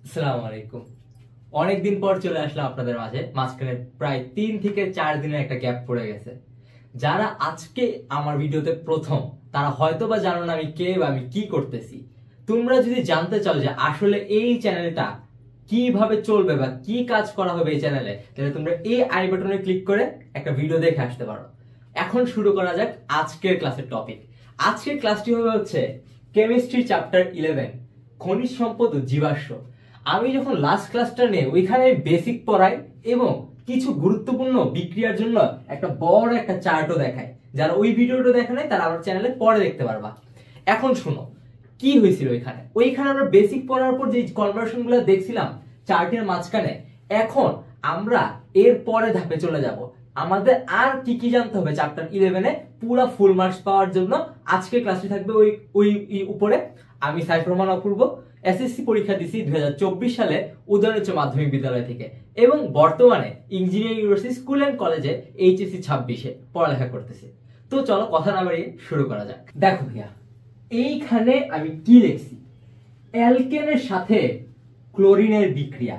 আসসালামু আলাইকুম। অনেকদিন পর চলে আসলাম আপনাদের মাঝখানে প্রায় 3 থেকে 4 দিনের একটা গ্যাপ পড়ে গেছে। যারা আজকে আমার ভিডিওতে প্রথম, তারা হয়তো বা জানো না আমি কে বা আমি কি করতেছি। তোমরা যদি জানতে চাও যে আসলে এই চ্যানেলটা কিভাবে চলবে বা কি কাজ করা হবে এই চ্যানেলে, তাহলে তোমরা এই আই বাটনে ক্লিক করে একটা ভিডিও দেখে আসতে পারো। এখন শুরু করা যাক আজকের ক্লাসের টপিক। আজকের ক্লাসটি হচ্ছে কেমিস্ট্রি চ্যাপ্টার 11, খনিজ সম্পদ ও জীবাশ্ম। আমি যখন লাস্ট ক্লাসটা নিয়ে ওইখানে বেসিক পড়াই এবং কিছু গুরুত্বপূর্ণ বিক্রিয়ার জন্য একটা বড় একটা চার্টও দেখাই। যারা ওই ভিডিওটা দেখে নাই তারা আমার চ্যানেলে পরে দেখতে পারবা। এখন শুনো কি হয়েছিল ওইখানে আমরা বেসিক পড়ার পর যে কনভার্সন গুলো দেখছিলাম চার্টের মাঝখানে। এখন আমরা এর পরে ধাপে চলে যাব। আমাদের আর কি কি জানতে হবে চ্যাপ্টার 11-এ পুরো ফুল মার্কস পাওয়ার জন্য। আজকের ক্লাসটি থাকবে ওই উপরে। আমি সাইফুর রহমান অপূর্ব, এসএসসি পরীক্ষা দিছি 2024 সালে উদয়ন উচ্চ মাধ্যমিক বিদ্যালয় থেকে এবং বর্তমানে ইঞ্জিনিয়ারিং ইউনিভার্সিটি স্কুল এন্ড কলেজে এইচএসসি 26-এ পড়ালেখা করতেছি। তো চলো কথা না বাড়িয়ে শুরু করা যাক। দেখো ভাইয়া, এইখানে আমি কি লিখছি, অ্যালকেনের সাথে ক্লোরিনের বিক্রিয়া।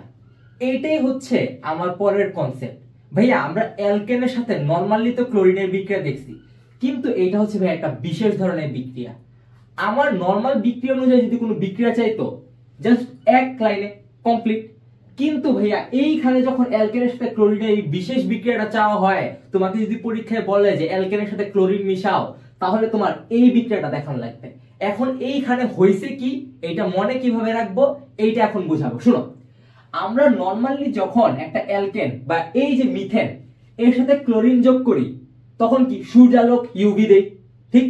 এটাই হচ্ছে আমার পরের কনসেপ্ট। ভাইয়া আমরা অ্যালকেনের সাথে নরমালি তো ক্লোরিনের বিক্রিয়া দেখছি, কিন্তু এটা হচ্ছে ভাই একটা বিশেষ ধরনের বিক্রিয়া। আমার নরমাল বিক্রিয়া অনুযায়ী যদি কোনো বিক্রিয়া চাইতো জাস্ট এক লাইনে কমপ্লিট, কিন্তু ভাইয়া এইখানে যখন অ্যালকেনের সাথে ক্লোরিনের এই বিশেষ বিক্রিয়াটা চাওয়া হয়, তোমাকে যদি পরীক্ষায় বলে যে অ্যালকেনের সাথে ক্লোরিন মিশাও, তাহলে তোমার এই বিক্রিয়াটা দেখানো লাগবে। এখন এইখানে হয়েছে কি, এইটা মনে কিভাবে রাখবো এইটা এখন বুঝাবো। শুনো, আমরা নরমালি যখন একটা অ্যালকেন বা এই যে মিথেন এর সাথে ক্লোরিন যোগ করি, তখন কি সূর্যালোক ইউভি দেই, ঠিক?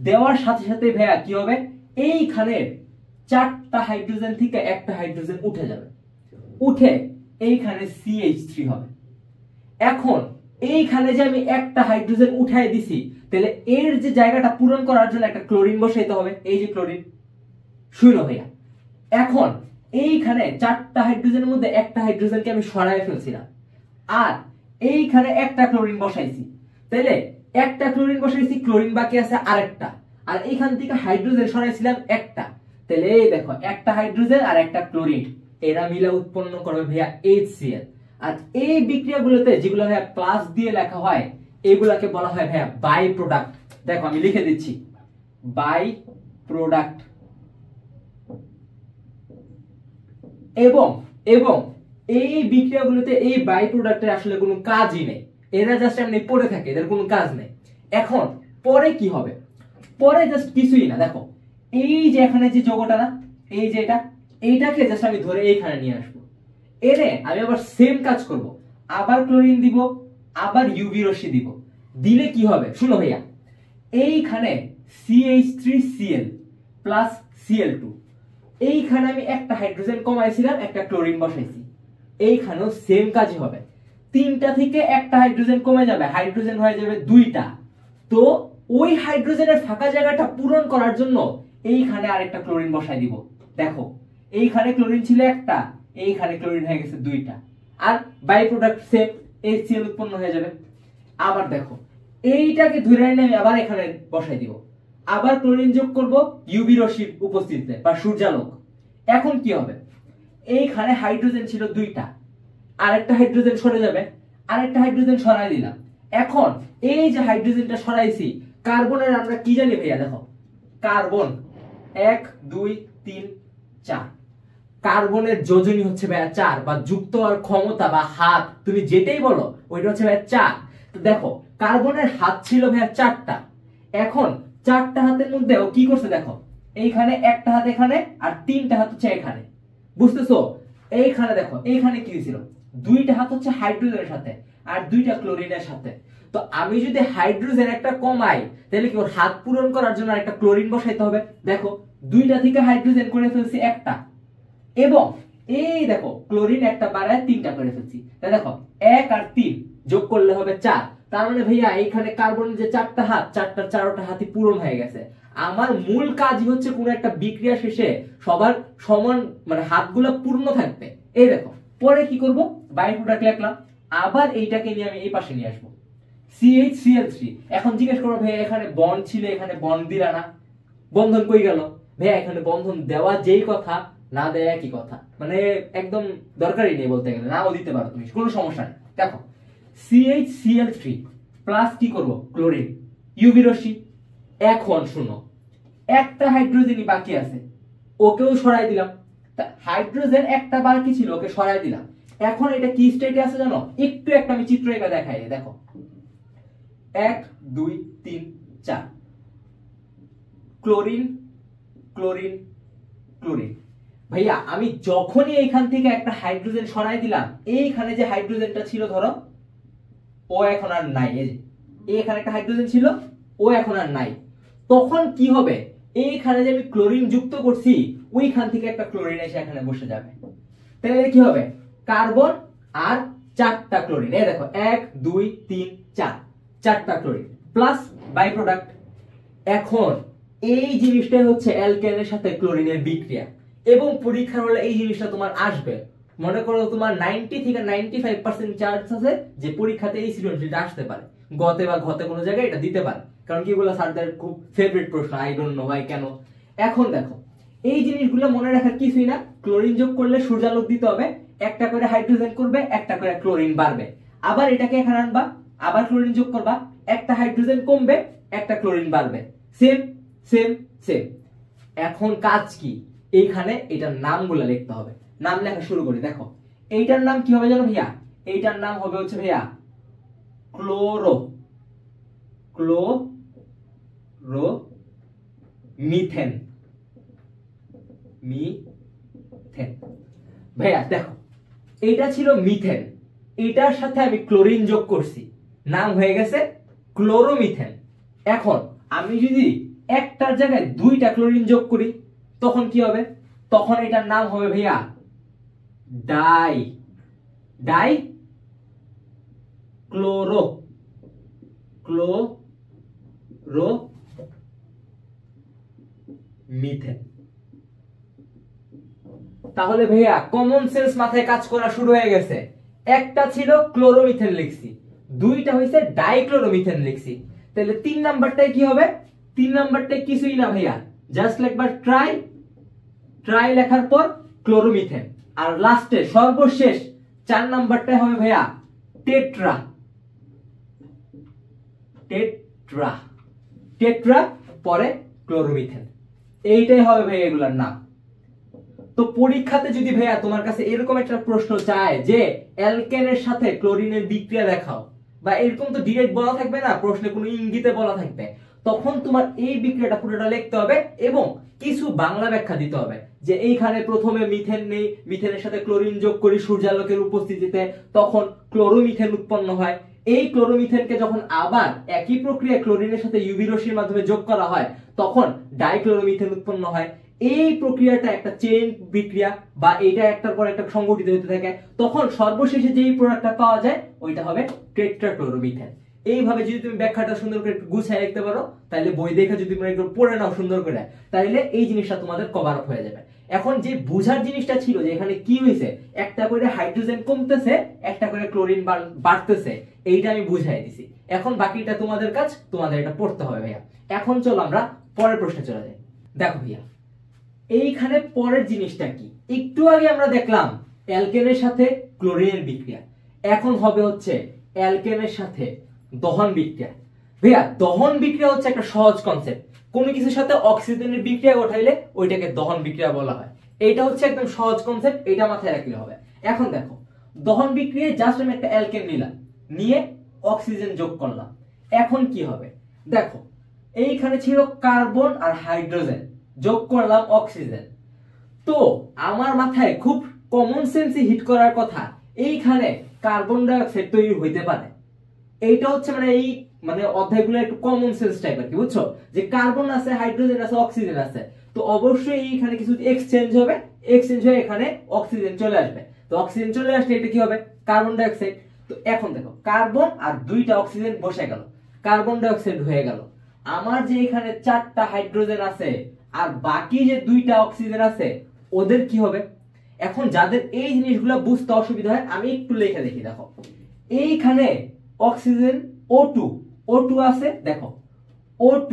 দেওয়ার সাথে সাথে ভাইয়া কি হবে, এইখানে 4টা হাইড্রোজেন থেকে একটা হাইড্রোজেন উঠে যাবে, উঠে এইখানে CH3 হবে। এখন এইখানে যে আমি একটা হাইড্রোজেন উঠাই দিছি, তাহলে এর যে জায়গাটা পূরণ করার জন্য একটা ক্লোরিন বসাইতে হবে। এই যে ক্লোরিন, শুনো ভাইয়া, এখন এইখানে 4টা হাইড্রোজেনের মধ্যে একটা হাইড্রোজেনকে আমি সরাই ফেলছিলাম আর এইখানে একটা ক্লোরিন বসাইছি। তাহলে একটা ক্লোরিন বসাইছি, ক্লোরিন বাকি আছে আরেকটা, আর এইখান থেকে হাইড্রোজেন সরাইছিলাম একটা। তাহলে এই দেখো, একটা হাইড্রোজেন আর একটা ক্লোরিন, এরা মিলে উৎপন্ন করবে ভাইয়া HCl। আর এই বিক্রিয়াগুলোতে যেগুলো ভাইয়া প্লাস দিয়ে লেখা হয়, এগুলাকে বলা হয় ভাইয়া বাই প্রোডাক্ট। দেখো আমি লিখে দিচ্ছি, বাই প্রোডাক্ট। এবং এবং এই বিক্রিয়াগুলোতে এই বাই প্রোডাক্টের আসলে কোনো কাজই নেই, এরা জাস্ট এমনি পড়ে থাকে, এদের কোনো কাজ নেই। এখন পরে কি হবে, পরে জাস্ট কিছুই না। দেখো এই যে এখানে যে যৌগটা না, এই যে এইটাকে জাস্ট আমি ধরে এইখানে নিয়ে আসবো, এনে আমি আবার সেম কাজ করব, আবার ক্লোরিন দিব, আবার ইউভি রশ্মি দিব। দিলে কি হবে শুনো ভাইয়া, এইখানে CH3Cl প্লাস Cl2, এইখানে আমি একটা হাইড্রোজেন কমাইছিলাম, একটা ক্লোরিন বসাইছি, এইখানেও সেম কাজই হবে। 3টা থেকে একটা হাইড্রোজেন কমে যাবে, হাইড্রোজেন হয়ে যাবে 2টা। তো ওই হাইড্রোজেনের ফাঁকা জায়গাটা পূরণ করার জন্য এইখানে আরেকটা ক্লোরিন বসাই দিব। দেখো এইখানে ক্লোরিন ছিল একটা, এইখানে ক্লোরিন হয়ে গেছে 2টা, আর বাই প্রোডাক্ট সেম HCl উৎপন্ন হয়ে যাবে। আবার দেখো এইটাকে ধরে এনে আমি আবার এখানে বসাই দিব, আবার ক্লোরিন যোগ করব ইউভি রশ্মির উপস্থিতিতে বা সূর্যালোক। এখন কি হবে, এইখানে হাইড্রোজেন ছিল 2টা, আরেকটা হাইড্রোজেন সরে যাবে, আরেকটা হাইড্রোজেন সরাই দিলাম। এখন এই যে হাইড্রোজেনটা সরাইছি, কার্বনের আমরা কি জানি ভাইয়া, দেখো কার্বন 1 2 3 4, কার্বনের যোজনী হচ্ছে ভাইয়া 4, বা যুক্ত আর ক্ষমতা বা হাত তুমি যেটাই বলো ওইটা হচ্ছে ভাইয়া 4। তো দেখো কার্বনের হাত ছিল ভাইয়া 4টা, এখন 4টা হাতের মধ্যে ও কি করছে, দেখো এইখানে একটা হাত এখানে আর 3টা হাত হচ্ছে এখানে, বুঝতেছো? এইখানে দেখো এইখানে কি ছিল, 2টা হাত হচ্ছে হাইড্রোজেনের সাথে আর 2টা ক্লোরিনের সাথে। তো আমি যদি হাইড্রোজেন একটা কমাই, তাহলে কি ওর হাত পূরণ করার জন্য একটা ক্লোরিন বসাইতে হবে। দেখো 2টা থেকে হাইড্রোজেন করে ফেলছি একটা, এবং এই দেখো ক্লোরিন একটা বাড়ায় 3টা করে ফেলছি। তাই দেখো 1 আর 3 যোগ করলে হবে 4। তার মানে ভাইয়া এইখানে কার্বনের যে 4টা হাত, 4টার 4টা হাতই পূরণ হয়ে গেছে। আমার মূল কাজই হচ্ছে কোন একটা বিক্রিয়া শেষে সবার সমান মানে হাতগুলো পূর্ণ থাকবে। এই দেখো পরে কি করব, বাই প্রোডাক্ট লিখলাম, আবার এইটাকে নিয়ে আমি এই পাশে নিয়ে আসবো, CHCl3। এখন জিজ্ঞেস করো ভাই এখানে বন্ড ছিল, এখানে বন্ড দিলা না, বন্ধন কই গেল? ভাইয়া এখানে বন্ধন দেওয়া যেই কথা, না দেয়া একই কথা, মানে একদম দরকারই নেই বলতে গেলে, নাও দিতে পারো তুমি, কোনো সমস্যা নেই। দেখো CHCl3 প্লাস কি করব, ক্লোরিন, ইউভি রশ্মি। এখন শুনো, একটা হাইড্রোজেনই বাকি আছে, ওকেও সরাই দিলাম। হাইড্রোজেন একটা বাকি ছিল, ওকে সরাই দিলাম। এখন এটা কি স্টেটে আছে জানো, একটু একটা আমি চিত্র এঁকে দেখাই, দেখো 1 2 3 4 ক্লোরিন ক্লোরিন ক্লোরিন। ভাইয়া আমি যখনই এইখান থেকে একটা হাইড্রোজেন সরাই দিলাম, এইখানে যে হাইড্রোজেনটা ছিল ধরো, ও এখন আর নাই, এই যে এইখানে একটা হাইড্রোজেন ছিল, ও এখন আর নাই। তখন কি হবে, এইখানে যে আমি ক্লোরিন যুক্ত করছি, ওইখান থেকে একটা ক্লোরিন এসে এখানে বসে যাবে। তাহলে কি হবে, কার্বন আর 4টা ক্লোরিন, এই দেখো 1 2 3 4, 4টা ক্লোরিন প্লাস বাই প্রোডাক্ট। এখন এই জিনিসটাই হচ্ছে অ্যালকেনের সাথে ক্লোরিনের বিক্রিয়া, এবং পরীক্ষার হলে এই জিনিসটা তোমার আসবে। মনে করো তোমার 90 থেকে 95% চান্স আছে যে পরীক্ষাতে এই সৃজনশীলটা আসতে পারে, গতে বা ঘতে কোনো জায়গায় এটা দিতে পারে, কারণ কি এগুলো স্যারদের খুব ফেভারিট প্রশ্ন, আই ডোন্ট নো ভাই কেন। এখন দেখো এই জিনিসগুলো মনে রাখার কিছুই না, ক্লোরিন যোগ করলে সূর্যালোক দিতে হবে, একটা করে হাইড্রোজেন করবে, একটা করে ক্লোরিন বাড়বে, আবার এটাকে এখানে আনবা, আবার ক্লোরিন যোগ করবা, একটা হাইড্রোজেন কমবে, একটা ক্লোরিন বাড়বে, সেম সেম সেম। এখন কাজ কি, এইখানে এটার নামগুলো লিখতে হবে। নাম লেখা শুরু করি, দেখো এইটার নাম কি হবে জানো ভাইয়া, এইটার নাম হবে হচ্ছে ভাইয়া ক্লোরো ক্লোরো মিথেন মিথেন। ভাইয়া দেখো এইটা ছিল মিথেন, এটার সাথে আমি ক্লোরিন যোগ করছি, নাম হয়ে গেছে ক্লোরোমিথেন। এখন আমি যদি একটার জায়গায় 2টা ক্লোরিন যোগ করি, তখন কি হবে, তখন এটার নাম হবে ভাইয়া die die chloro chloro methane. তাহলে ভাইয়া কমন সেন্স মাথায় কাজ করা শুরু হয়ে গেছে, একটা ছিল ক্লোরোমিথেন লিখছি, 2টা হইছে ডাইক্লোরোমিথেন লিখছি, তাহলে 3 নাম্বারটাই কি হবে, 3 নাম্বারটাই কিছুই না ভাইয়া, জাস্ট লিখবা ট্রাই, ট্রাই লেখার পর ক্লোরোমিথেন, আর লাস্টে সর্বশেষ 4 নাম্বারটাই হবে ভাইয়া টেট্রা টেট্রা টেট্রা, পরে ক্লোরোমিথেন, এইটাই হবে ভাইয়া এগুলার নাম। তো পরীক্ষাতে যদি ভাইয়া তোমার কাছে এরকম একটা প্রশ্ন চায় যে অ্যালকেনের সাথে ক্লোরিনের বিক্রিয়া দেখাও, বা এরকম তো ডিরেক্ট বলা থাকবে না, প্রশ্নে কোনো ইঙ্গিতে বলা থাকবে, তখন তোমার এই বিক্রিয়াটা পুরোটা লিখতে হবে এবং কিছু বাংলা ব্যাখ্যা দিতে হবে, যে এইখানে প্রথমে মিথেন নেই, মিথেনের সাথে ক্লোরিন যোগ করি সূর্যালোকের উপস্থিতিতে, তখন ক্লোরোমিথেন উৎপন্ন হয়। এই ক্লোরোমিথেনকে যখন আবার একই প্রক্রিয়া ক্লোরিনের সাথে ইউভি রশ্মির মাধ্যমে যোগ করা হয়, তখন ডাইক্লোরোমিথেন উৎপন্ন হয়। এই প্রক্রিয়াটা একটা চেইন বিক্রিয়া, বা এটা একটার পর একটা সংগঠিত হতে থাকে, তখন সর্বশেষে যেই প্রোডাক্টটা পাওয়া যায় ওইটা হবে টেট্রাক্লোরোমিথেন। এইভাবে যদি তুমি ব্যাখ্যাটা সুন্দর করে গুছিয়ে লিখতে পারো, তাহলে বই দেখে যদি তুমি একটু পড়ে নাও সুন্দর করে, তাহলে এই জিনিসটা তোমাদের কভার আপ হয়ে যাবে। এখন যে বুঝার জিনিসটা ছিল যে এখানে কি হয়েছে, একটা করে হাইড্রোজেন কমতেছে, একটা করে ক্লোরিন বাড়তেছে, এইটা আমি বুঝাই দিছি। এখন বাকিটা তোমাদের কাজ, তোমাদের এটা পড়তে হবে ভাইয়া। এখন চলো আমরা পরের প্রশ্নে চলে যাই। দেখো ভাইয়া এইখানে পরের জিনিসটা কি, একটু আগে আমরা দেখলাম অ্যালকেনের সাথে ক্লোরিনের বিক্রিয়া, এখন হবে হচ্ছে অ্যালকেনের সাথে দহন বিক্রিয়া। ভাইয়া দহন বিক্রিয়া হচ্ছে একটা সহজ কনসেপ্ট, কোন কিছুর সাথে অক্সিজেনের বিক্রিয়া ঘটাইলে ওইটাকে দহন বিক্রিয়া বলা হয়, এইটা হচ্ছে একদম সহজ কনসেপ্ট, এটা মাথায় রাখলে হবে। এখন দেখো দহন বিক্রিয়ায় জাস্ট আমি একটা অ্যালকেন নিলাম, নিয়ে অক্সিজেন যোগ করলাম, এখন কি হবে দেখো, এইখানে ছিল কার্বন আর হাইড্রোজেন, যোগ করলাম অক্সিজেন। তো আমার মাথায় খুব কমন সেন্সে হিট করার কথা, এইখানে কার্বন ডাই অক্সাইড তৈরি হইতে পারে। এইটা হচ্ছে মানে এই মানে অধ্যায়গুলো একটু কমন সেন্স টাইপের, কি বুঝছো, যে কার্বন আছে, হাইড্রোজেন আছে, অক্সিজেন আছে, তো অবশ্যই এইখানে কিছু এক্সচেঞ্জ হবে, এক্সচেঞ্জ হয়ে এখানে অক্সিজেন চলে আসবে। তো অক্সিজেন চলে আসলে এটা কি হবে, কার্বন ডাই অক্সাইড। তো এখন দেখো কার্বন আর 2টা অক্সিজেন বসে গেল, কার্বন ডাই অক্সাইড হয়ে গেল। আমার যে এখানে 4টা হাইড্রোজেন আছে আর বাকি যে 2টা অক্সিজেন আছে, ওদের কি হবে। এখন যাদের এই জিনিসগুলো বুঝতে অসুবিধা হয় আমি একটু লিখে দেখি, দেখো এইখানে অক্সিজেন O2 আছে, দেখো O2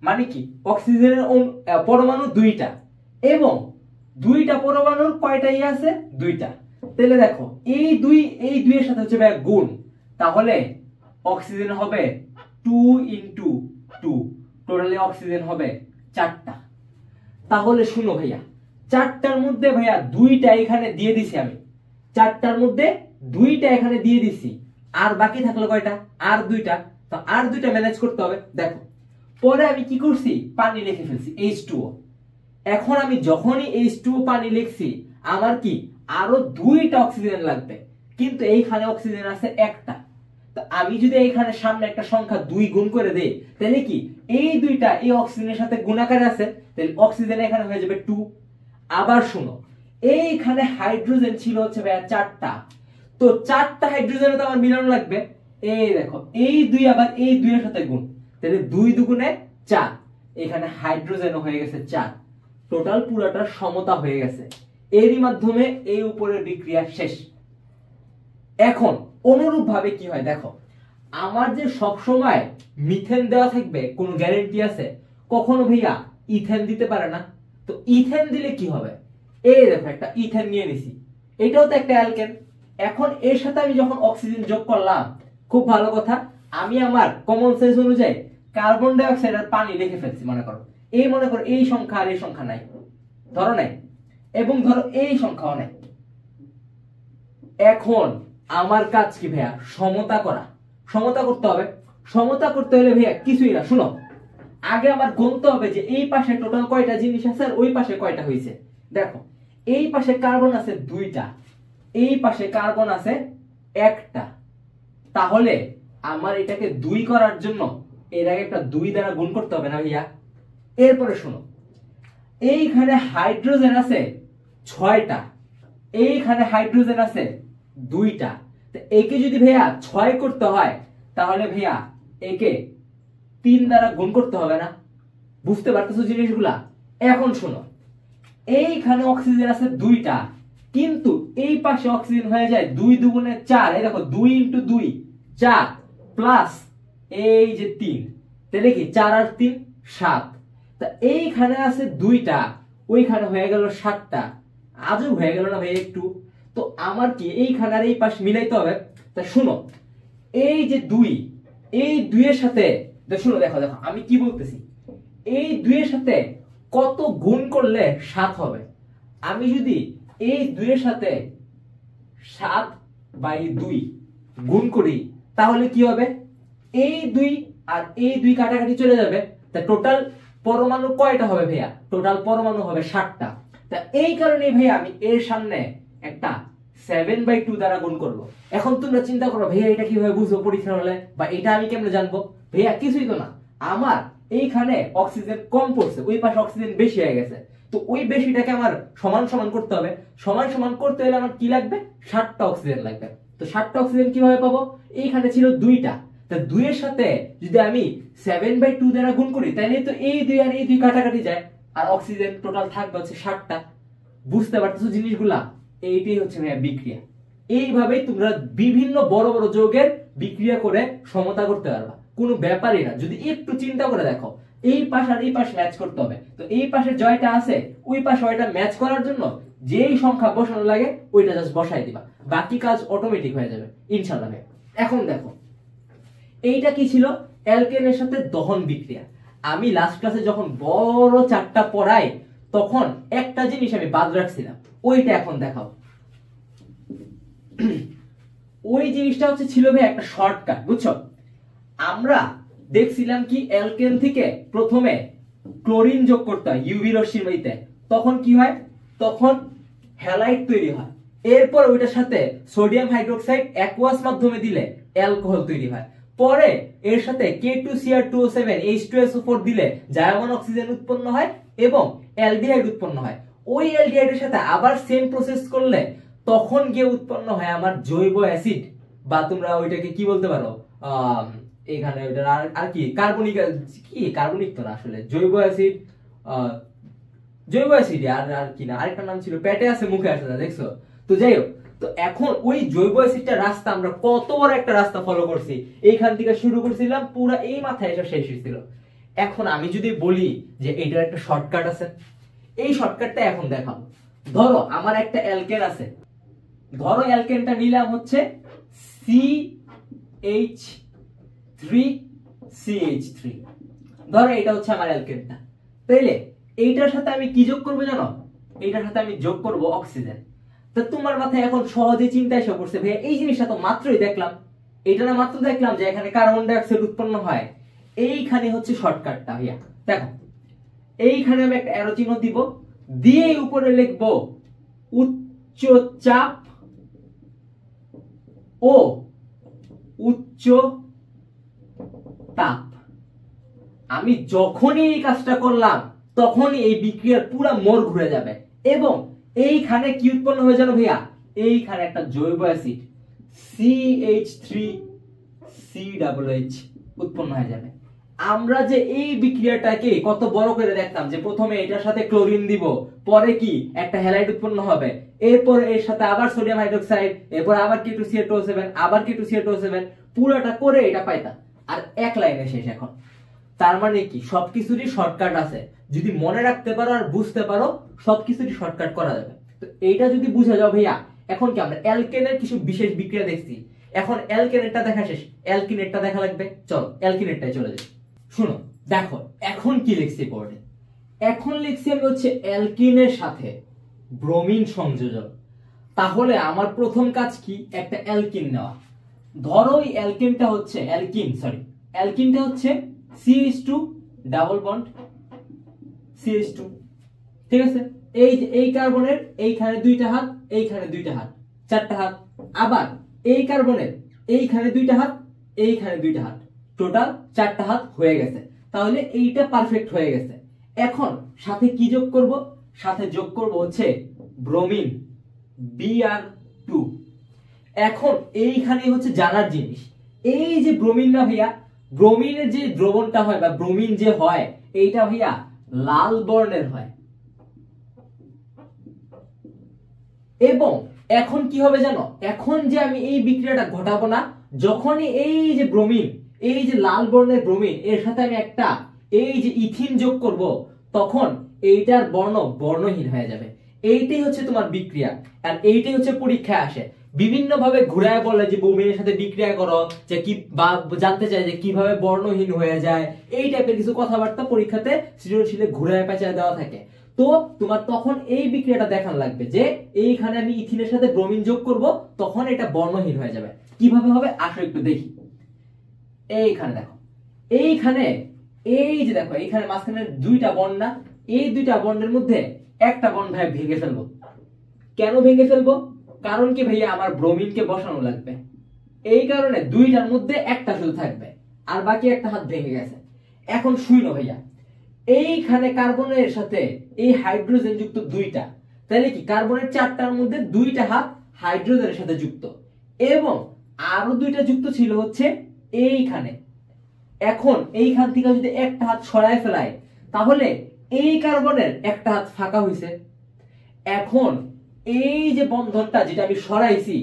মানে কি অক্সিজেনের পরমাণু দুইটা এবং দুইটা পরমাণুর কয়টা ই আছে দুইটা। তাহলে দেখো এই দুইয়ের সাথে হচ্ছে ভাই গুণ, তাহলে অক্সিজেন হবে 2 × 2, টোটালি অক্সিজেন হবে 4টা। তাহলে শুনো ভাইয়া, 4টার মধ্যে ভাইয়া 2টা এখানে দিয়ে দিছি আমি, 4টার মধ্যে 2টা এখানে দিয়ে দিছি, আর বাকি থাকলো কয়টা আর 2টা। তো আর 2টা ম্যানেজ করতে হবে। দেখো পরে আমি কি করছি পানি লিখে ফেলছি H2O। এখন আমি যখনই H2O পানি লিখছি আমার কি আরো 2টা অক্সিজেন লাগবে, কিন্তু এইখানে অক্সিজেন আছে একটা। তো আমি যদি এইখানে সামনে একটা সংখ্যা 2 গুণ করে দেই তাহলে কি এই 2টা এই অক্সিজেনের সাথে গুণাকারে আছে, তাহলে অক্সিজেন এখানে হয়ে যাবে 2। আবার শুনো এইখানে হাইড্রোজেন ছিল হচ্ছে ভাইয়া 4টা, তো 4টা হাইড্রোজেনে তো আমার মিলানো লাগবে। এই দেখো এই 2 আবার এই 2 এর সাথে গুণ, তাহলে 2 দুগুণে 4, এখানে হাইড্রোজেনও হয়ে গেছে 4, টোটাল পুরোটা সমতা হয়ে গেছে। এরই মাধ্যমে এই উপরের বিক্রিয়া শেষ। এখন অনুরূপ ভাবে কি হয় দেখো, আমার যে সব সময় মিথেন দেওয়া থাকবে কোনো গ্যারান্টি আছে? কখনো ভাইয়া ইথেন দিতে পারে না। তো ইথেন দিলে কি হবে, এই দেখো একটা ইথেন নিয়ে নিছি, এটাও তো একটা অ্যালকেন। এখন এর সাথে আমি যখন অক্সিজেন যোগ করলাম, খুব ভালো কথা, আমি আমার কমন সেন্স অনুযায়ী কার্বন ডাই অক্সাইড আর পানি লিখে ফেলছি। মনে করো এই সংখ্যা আর এই সংখ্যা নাই, ধরো নাই, এবং ধরো এই সংখ্যাও নাই। এখন আমার কাজ কি ভাইয়া সমতা করা, সমতা করতে হবে। সমতা করতে হলে ভাইয়া কিছুই না, শুনো আগে আমার গুনতে হবে যে এই পাশে টোটাল কয়টা জিনিস আছে আর ওই পাশে কয়টা হয়েছে। দেখো এই পাশে কার্বন আছে 2টা, এই পাশে কার্বন আছে 1টা, তাহলে আমার এটাকে 2 করার জন্য এর আগে একটা 2 দ্বারা গুণ করতে হবে না ভাইয়া। এরপরে শোনো এইখানে হাইড্রোজেন আছে 6টা, এইখানে হাইড্রোজেন আছে 2টা, তো একে যদি ভাইয়া 6 করতে হয় তাহলে ভাইয়া একে 3 দ্বারা গুণ করতে হবে না? বুঝতে পারতেছো জিনিসগুলা? এখন শোনো এইখানে অক্সিজেন আছে 2টা, কিন্তু এই পাশে অক্সিজেন হয়ে যায় 2 দুগুণে 4, এই দেখো 2 × 2 4 প্লাস এই যে 3, তাহলে কি 4 আর 3 7। তা এইখানে আছে 2টা, ওইখানে হয়ে গেল 7টা, আজও হয়ে গেল না ভাই একটু? তো আমার কি এইখানে আর এই পাশ মিলাইতে হবে। তা শুনো এই যে 2, এই 2 এর সাথে শুনো, দেখো দেখো আমি কি বলতেছি, এই 2 এর সাথে কত গুণ করলে 7 হবে? আমি যদি এই 2 এর সাথে 7/2 গুণ করি তাহলে কি হবে, এই 2 আর এই 2 কাটাকাটি চলে যাবে, তা টোটাল পরমাণু কয়টা হবে ভাইয়া? টোটাল পরমাণু হবে 7টা। তা এই কারণে ভাইয়া আমি এর সামনে একটা 7/2 দ্বারা গুণ করব। এখন তোমরা চিন্তা করো ভাইয়া এটা কিভাবে বুঝবো পরীক্ষা হলে, বা এটা আমি কেমনে জানবো? ভাইয়া কিছুই তো না, আমার এইখানে অক্সিজেন কম পড়ছে, ওই পাশে অক্সিজেন বেশি হয়ে গেছে, তো ওই বেশিটাকে আমার সমান সমান করতে হবে। সমান সমান করতে হলে আমার কি লাগবে? 7টা অক্সিজেন লাগবে। তো 7টা অক্সিজেন কিভাবে পাবো? এইখানে ছিল 2টা, তা 2 এর সাথে যদি আমি 7/2 দ্বারা গুণ করি তাহলে তো এই 2 আর এই 2 কাটাকাটি যায়, আর অক্সিজেন টোটাল থাকবে হচ্ছে 7টা। বুঝতে পারতেছো জিনিসগুলা? এইটাই হচ্ছে ভাইয়া বিক্রিয়া। এইভাবেই তোমরা বিভিন্ন বড় বড় যৌগের বিক্রিয়া করে সমতা করতে পারবা, কোনো ব্যাপারই না। যদি একটু চিন্তা করে দেখো, এই পাশ আর এই পাশ ম্যাচ করতে হবে, তো এই পাশে জয়টা আছে ওই পাশে ওইটা ম্যাচ করার জন্য যেই সংখ্যা বসানো লাগে ওইটা জাস্ট বসাই দিবা, বাকি কাজ অটোমেটিক হয়ে যাবে ইনশাআল্লাহ। এখন দেখো এইটা কি ছিল? অ্যালকেনের সাথে দহন বিক্রিয়া। আমি লাস্ট ক্লাসে যখন বড় 4টা পড়াই তখন একটা জিনিস আমি বাদ রাখছিলাম, ওইটা এখন দেখাও। ওই জিনিসটা হচ্ছে ছিল ভাই একটা শর্টকাট, বুঝছো? আমরা দেখছিলাম কি অ্যালকেন থেকে প্রথমে ক্লোরিন যোগ করতে হয় ইউভি রশ্মির মধ্যে, তখন কি হয়? তখন হ্যালাইড তৈরি হয়। এরপর ওইটার সাথে সোডিয়াম হাইড্রোক্সাইড অ্যাকুয়াস মাধ্যমে দিলে অ্যালকোহল তৈরি হয়। পরে এর সাথে K2Cr2O7 H2SO4 দিলে জায়মান অক্সিজেন উৎপন্ন হয় এবং অ্যালডিহাইড উৎপন্ন হয়। ওই অ্যালডিহাইডের সাথে আবার সেম প্রসেস করলে তখন গিয়ে উৎপন্ন হয় আমার জৈব অ্যাসিড, বা তোমরা ওইটাকে কি বলতে পারো, এখানে ওইটা আর কি কার্বনিক, কি কার্বনিক তো না আসলে, জৈব অ্যাসিড, জৈব অ্যাসিড আর কি না আরেকটা নাম ছিল, পেটে আছে মুখে আসে না, দেখছো? তো যাই হোক, তো এখন ওই জৈব অ্যাসিডটা রাস্তা আমরা কত বড় একটা রাস্তা ফলো করছি, এইখান থেকে শুরু করছিলাম পুরো এই মাথায় এসে শেষ হয়েছিল। এখন আমি যদি বলি যে এটার একটা শর্টকাট আছে, এই শর্টকাটটা এখন দেখাবো। ধরো আমার একটা অ্যালকেন আছে, ধরো অ্যালকেনটা নিলাম হচ্ছে CH3CH3, ধরো এটা হচ্ছে আমার অ্যালকেনটা। তাইলে এইটার সাথে আমি কি যোগ করবো জানো? এইটার সাথে আমি যোগ করব অক্সিজেন। তো তোমার মাথায় এখন সহজে চিন্তা এসে পড়ছে, ভাইয়া এই জিনিসটা তো মাত্রই দেখলাম, এটা না মাত্র দেখলাম যে এখানে কার্বন ডাই অক্সাইড উৎপন্ন হয়। এইখানে হচ্ছে শর্টকাটটা ভাইয়া, দেখো এইখানে আমি একটা অ্যারো চিহ্ন দিব, দিয়ে উপরে লিখবো উচ্চ চাপ ও উচ্চ তাপ। আমি যখনই এই কাজটা করলাম তখনই এই বিক্রিয়ার পুরো মোড় ঘুরে যাবে এবং এইখানে কি উৎপন্ন হয়ে যাবে ভাইয়া? এইখানে একটা জৈব অ্যাসিড CH3COOH উৎপন্ন হয়ে যাবে। আমরা যে এই বিক্রিয়াটাকে কত বড় করে দেখতাম, যে প্রথমে এটার সাথে ক্লোরিন দিব, পরে কি একটা হ্যালাইড উৎপন্ন হবে, এরপর এর সাথে আবার সোডিয়াম হাইড্রোক্সাইড, এরপর আবার K2CH2O7, আবার K2CH2O7, পুরোটা করে এটা পাইতাম, আর এক লাইনে শেষ। এখন তার মানে কি সবকিছুরই শর্টকাট আছে, যদি মনে রাখতে পারো আর বুঝতে পারো সবকিছুরই শর্টকাট করা যাবে। তো এইটা যদি বুঝে যাও ভাইয়া, এখন কি আমরা অ্যালকেনের কিছু বিশেষ বিক্রিয়া দেখছি, এখন অ্যালকেনেরটা দেখা শেষ, অ্যালকিনেরটা দেখা লাগবে। চলো অ্যালকিনেরটাই চলে যাই। শুনো দেখো এখন কি লিখছি বোর্ডে, এখন লিখছি আমি হচ্ছে অ্যালকিনের সাথে ব্রোমিন সংযোজন। তাহলে আমার প্রথম কাজ কি? একটা অ্যালকিন নেওয়া। ধরো এই অ্যালকিনটা হচ্ছে অ্যালকিনটা হচ্ছে CH2 ডাবল বন্ড CH2, ঠিক আছে। এই যে এই কার্বনের এইখানে দুইটা হাত, এইখানে দুইটা হাত, চারটা হাত, আবার এই কার্বনের এইখানে দুইটা হাত, এইখানে দুইটা হাত, টোটাল চারটা হাত হয়ে গেছে। তাহলে এইটা পারফেক্ট হয়ে গেছে। এখন সাথে কি যোগ করব? সাথে যোগ করব হচ্ছে ব্রোমিন Br2। এখন এইখানে হচ্ছে জানার জিনিস, এই যে ব্রোমিন না ভাইয়া, ব্রোমিনের যে দ্রবণটা হয় বা ব্রোমিন যে হয়, এইটা ভাইয়া লাল বর্ণের হয়। এবং এখন কি হবে জানো? এখন যে আমি এই বিক্রিয়াটা ঘটাবো না, যখনই এই যে ব্রোমিন, এই যে লাল বর্ণের ব্রোমিন, এর সাথে আমি একটা এই যে ইথিন যোগ করব, তখন এইটার বর্ণ বর্ণহীন হয়ে যাবে। এইটাই হচ্ছে তোমার বিক্রিয়া, আর এইটাই হচ্ছে পরীক্ষায় আসে। বিভিন্ন ভাবে ঘুরায় বলে যে ব্রোমিনের সাথে বিক্রিয়া করো, যে কি বা জানতে চাই যে কিভাবে বর্ণহীন হয়ে যায়, এই টাইপের কিছু কথাবার্তা পরীক্ষাতে সৃজনশীলে ঘুরায় পেঁচায় দেওয়া থাকে। তো তোমার তখন এই বিক্রিয়াটা দেখান লাগবে যে এইখানে আমি ইথিনের সাথে ব্রোমিন যোগ করব, তখন এটা বর্ণহীন হয়ে যাবে। কিভাবে হবে আসো একটু দেখি। এইখানে দেখো, এইখানে এই যে দেখো এইখানে মাঝখানে দুইটা বন্ড না, এই দুইটা বন্ডের মধ্যে একটা বন্ড ভাই ভেঙে ফেলবো। কেন ভেঙে ফেলবো? কারণ কি ভাইয়া, আমার ব্রোমিনকে বসানো লাগবে, এই কারণে দুইটার মধ্যে একটা শুধু থাকবে, আর বাকি একটা হাত ভেঙে গেছে। এখন শুনো ভাইয়া, এইখানে কার্বনের সাথে এই হাইড্রোজেন যুক্ত দুইটা, তাহলে কি কার্বনের চারটার মধ্যে দুইটা হাত হাইড্রোজেনের সাথে যুক্ত, এবং আরো দুইটা যুক্ত ছিল হচ্ছে এইখানে। এখন এইখান থেকে যদি একটা হাত সরায় ফেলায়, তাহলে এই কার্বনের একটা হাত ফাঁকা হইছে। এখন এই যে বন্ধনটা যেটা আমি সরাইছি,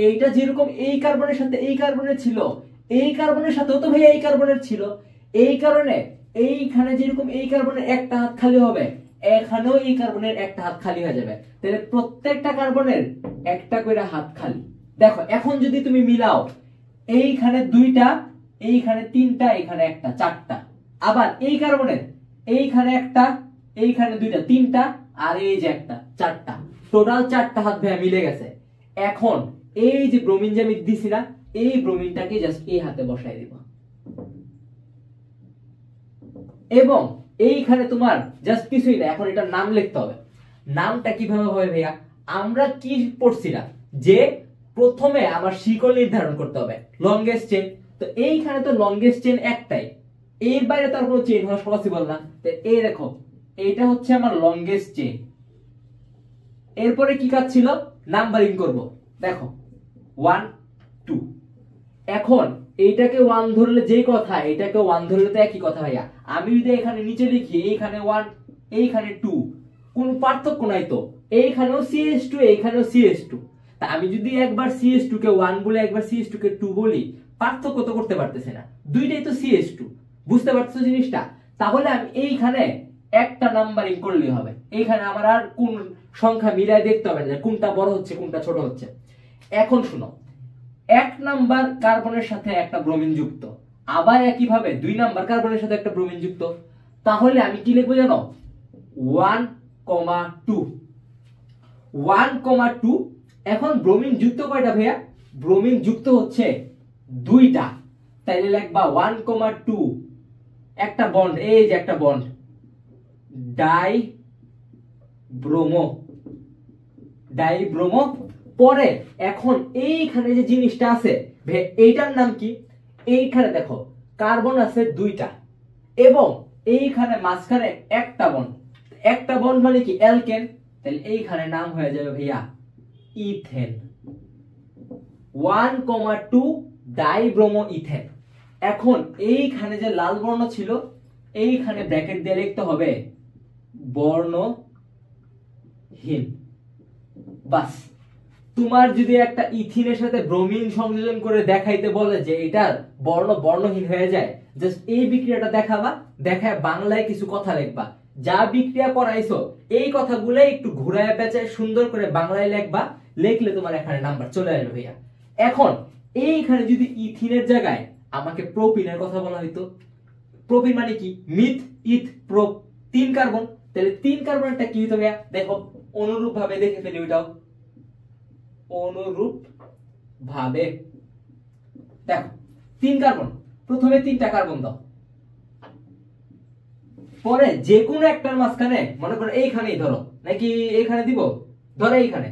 এইটা যেরকম এই কার্বনের সাথে এই কার্বনের ছিল, এই কার্বনের সাথেও তো ভাইয়া এই কার্বনের ছিল, এই কারণে এইখানে যেরকম এই কার্বনের একটা হাত খালি হবে, এখানেও এই কার্বনের একটা হাত খালি হয়ে যাবে। তাহলে প্রত্যেকটা কার্বনের একটা করে হাত খালি। দেখো এখন যদি তুমি মিলাও, এইখানে দুইটা, এইখানে তিনটা, এইখানে একটা, চারটা, আবার এই কার্বনের এইখানে একটা, এইখানে দুইটা, তিনটা, আর এই যে একটা, চারটা, টোটাল চারটা হাত ভাইয়া মিলে গেছে। এখন এই যে ব্রোমিন যে আমি দিছি না, এই ব্রোমিনটাকে জাস্ট এই হাতে বসাই দিব, এবং এইখানে তোমার জাস্ট কিছুই না, এখন এটার নাম লিখতে হবে। নামটা কিভাবে হবে ভাইয়া? আমরা কি পড়ছি না যে প্রথমে আমার শিকল নির্ধারণ করতে হবে, লংগেস্ট চেইন। তো এইখানে তো লংগেস্ট চেইন একটাই, এর বাইরে তার কোনো চেইন হওয়া পসিবল না। তো এই দেখো, এইটা হচ্ছে আমার লংগেস্ট চেইন। এরপরে কি কাজ ছিল? নাম্বারিং করব। দেখো 1 2, এখন এইটাকে 1 ধরলে যেই কথা, এটাকে 1 ধরলে তো একই কথা ভাইয়া। আমি যদি এখানে নিচে লিখি এইখানে 1, এইখানে 2, কোন পার্থক্য নাই তো, এইখানেও CH2, এইখানেও CH2। তা আমি যদি একবার CH2 কে 1 বলে একবার CH2 কে 2 বলি, পার্থক্য তো করতে পারতেছে না, দুইটাই তো CH2। বুঝতে পারছো জিনিসটা? তাহলে আমি এইখানে একটা নাম্বারিং করলেই হবে। এইখানে আমার আর কোন সংখ্যা মিলাই দেখতে হবে না কোনটা বড় হচ্ছে কোনটা ছোট হচ্ছে। এখন শুনো, 1 নাম্বার কার্বনের সাথে একটা ব্রোমিন যুক্ত, আবার একইভাবে 2 নাম্বার কার্বনের সাথে একটা ব্রোমিন যুক্ত। তাহলে আমি কি লিখবো জানো? 1,2 1,2। এখন ব্রোমিন যুক্ত কয়টা ভাইয়া? ব্রোমিন যুক্ত হচ্ছে 2টা, তাইলে লিখবা 1,2 একটা বন্ড, এই যে একটা বন্ড ডাই ব্রোমো। পরে এখন এইখানে যে জিনিসটা আছে এইটার নাম কি? এইখানে দেখো কার্বন আছে 2টা এবং এইখানে মাঝখানে একটা বন্ড মানে কি? অ্যালকেন। তাহলে এইখানে নাম হয়ে যাবে ভাইয়া ইথেন। 1,2 dibromo ethane. এখন এইখানে যে লাল বর্ণ ছিল এইখানে ব্র্যাকেট দিয়ে লিখতে হবে বর্ণহীন। বাস, তোমার যদি একটা ইথিনের সাথে ব্রোমিন সংযোজন করে দেখাইতে বলে যে এটার বর্ণহীন হয়ে যায়, জাস্ট এই বিক্রিয়াটা দেখাবা, দেখায় বাংলায় কিছু কথা লিখবা, যা বিক্রিয়া করাইছো এই কথাগুলো একটু ঘুরায় পেঁচায় সুন্দর করে বাংলায় লিখবা, লিখলে তোমার এখানে নাম্বার চলে আসবে ভাইয়া। এখন এইখানে যদি ইথিনের জায়গায় আমাকে প্রোপিনের কথা বলা হইতো, প্রোপিন মানে কি? Meth eth prop, 3 carbon. তাহলে 3 কার্বনটা কি হইতো ভাইয়া? দেখো অনুরূপ ভাবে দেখে ফেলি, ওইটাও অনুরূপ ভাবে দেখো 3 কার্বন, প্রথমে 3টা কার্বন দাও, পরে যে কোনো একটার মাঝখানে মনে করো এইখানেই ধরো, নাকি এইখানে দিব, ধরো এইখানে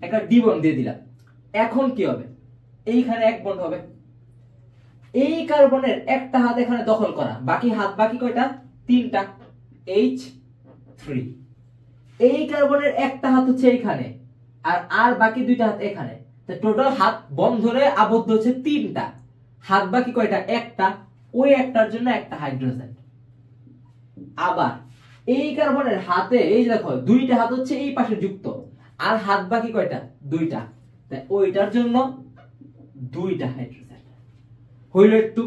একটা ডি বন্ড দিয়ে দিলাম। এখন কি হবে? এইখানে এক বন্ড হবে, এই কার্বনের একটা হাত এখানে দখল করা, বাকি কয়টা? 3টা, H3। এই কার্বনের একটা হাত হচ্ছে এইখানে আর বাকি 2টা হাত এখানে, তো টোটাল হাত বন্ধনে আবদ্ধ হচ্ছে 3টা, হাত বাকি কয়টা? একটা, ওই একটার জন্য একটা হাইড্রোজেন। আবার এই কার্বনের হাতে এই দেখো 2টা হাত হচ্ছে এই পাশে যুক্ত, আর হাত বাকি কয়টা? 2টা, তাই ওইটার জন্য 2টা হাইড্রোজেন হইল একটু।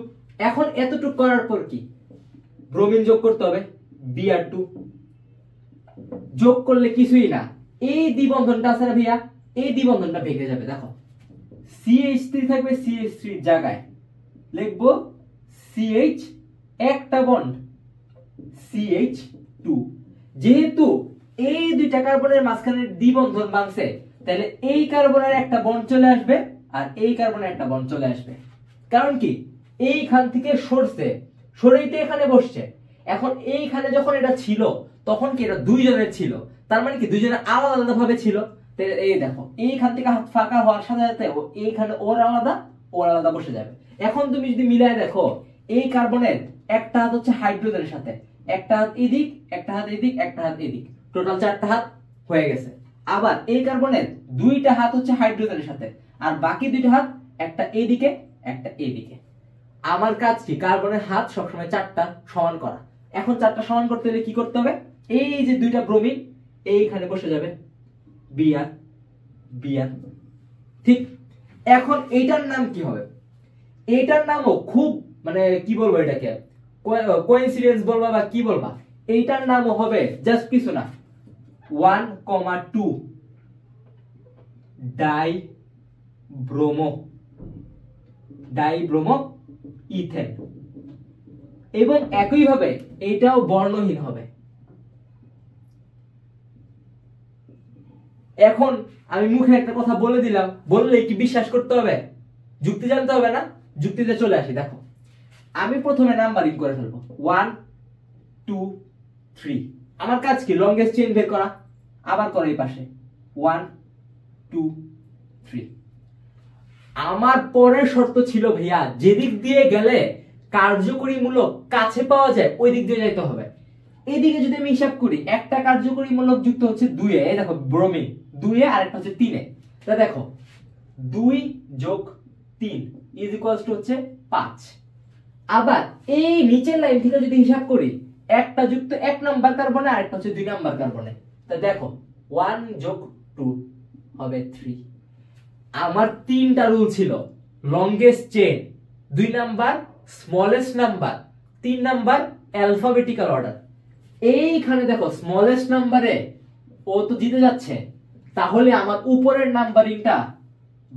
এখন এতটুকু করার পর কি? ব্রোমিন যোগ করতে হবে, Br2 যোগ করলে কিছুই না, এই দ্বিবন্ধনটা আছে না ভাইয়া, এই দ্বিবন্ধনটা ভেঙে যাবে। দেখো CH3 থাকবে, CH3 এর জায়গায় লিখবো CH, একটা বন্ড CH2। যেহেতু এই 2টা কার্বনের মাঝখানে দ্বিবন্ধন ভাঙছে, তাহলে এই কার্বনের একটা বন্ড চলে আসবে আর এই কার্বনের একটা বন্ড চলে আসবে। কারণ কি? এইখান থেকে সরেইতে এখানে বসছে। এখন এইখানে যখন এটা ছিল তখন কি এটা 2 জনের ছিল, তার মানে কি 2 জনের আলাদা আলাদা ভাবে ছিল। এই দেখো এইখান থেকে হাত ফাঁকা হওয়ার সাথে সাথে এইখানে ওর আলাদা বসে যাবে। এখন তুমি যদি মিলায় দেখো, এই কার্বনের একটা হাত হচ্ছে হাইড্রোজেনের সাথে, একটা হাত এদিক, একটা হাত এদিক, একটা হাত এদিক, টোটাল 4টা হাত হয়ে গেছে। আবার এই কার্বনের 2টা হাত হচ্ছে হাইড্রোজেনের সাথে আর বাকি 2টা হাত, একটা এদিকে একটা এদিকে। আমার কাজ কি? কার্বনের হাত সবসময় 4টা সমান করা। এখন 4টা সমান করতে হলে কি করতে হবে? এই যে 2টা ব্রোমিন এইখানে বসে যাবে, Br। ঠিক, এখন এইটার নাম কি হবে? এইটার নামও খুব মানে কি বলবো, এটাকে কোইন্সিডেন্স বলবা বা কি বলবা, এইটার নামও হবে জাস্ট কিছু না, 1,2 ডাইব্রোমো ইথেন। এবং একইভাবে এইটাও বর্ণহীন হবে। এখন আমি মুখে একটা কথা বলে দিলাম, বললেই কি বিশ্বাস করতে হবে? যুক্তি জানতে হবে না? যুক্তিতে চলে আসি। দেখো আমি প্রথমে নাম্বারিং করে ফেলবো 1 2 3। আমার কাজ কি? লংগেস্ট চেইন বের করা। আবার করো এই পাশে 1 2 3। আমার পরের শর্ত ছিল ভাইয়া, যেদিক দিয়ে গেলে কার্যকরী মূলক কাছে পাওয়া যায় ওই দিক দিয়ে যাইতে হবে। এইদিকে যদি আমি হিসাব করি, একটা কার্যকরী মূলক যুক্ত হচ্ছে 2 এ, এই দেখো ব্রোমিন 2 এ, আর একটা হচ্ছে 3 এ। তা দেখো 2 যোগ 3 ইজ ইকুয়ালস টু হচ্ছে 5। আবার এই নিচের লাইন থেকে যদি হিসাব করি, একটা যুক্ত 1 নাম্বার কার্বনে আর একটা হচ্ছে 2 নাম্বার কার্বনে, তা দেখো 1 যোগ 2 হবে 3। আমার 3টা রুল ছিল, longest chain 2 number, smallest number 3 number, alphabetical order. এইখানে দেখো স্মলেস্ট নাম্বারে ও তো জিতে যাচ্ছে, তাহলে আমার উপরের নাম্বারিংটা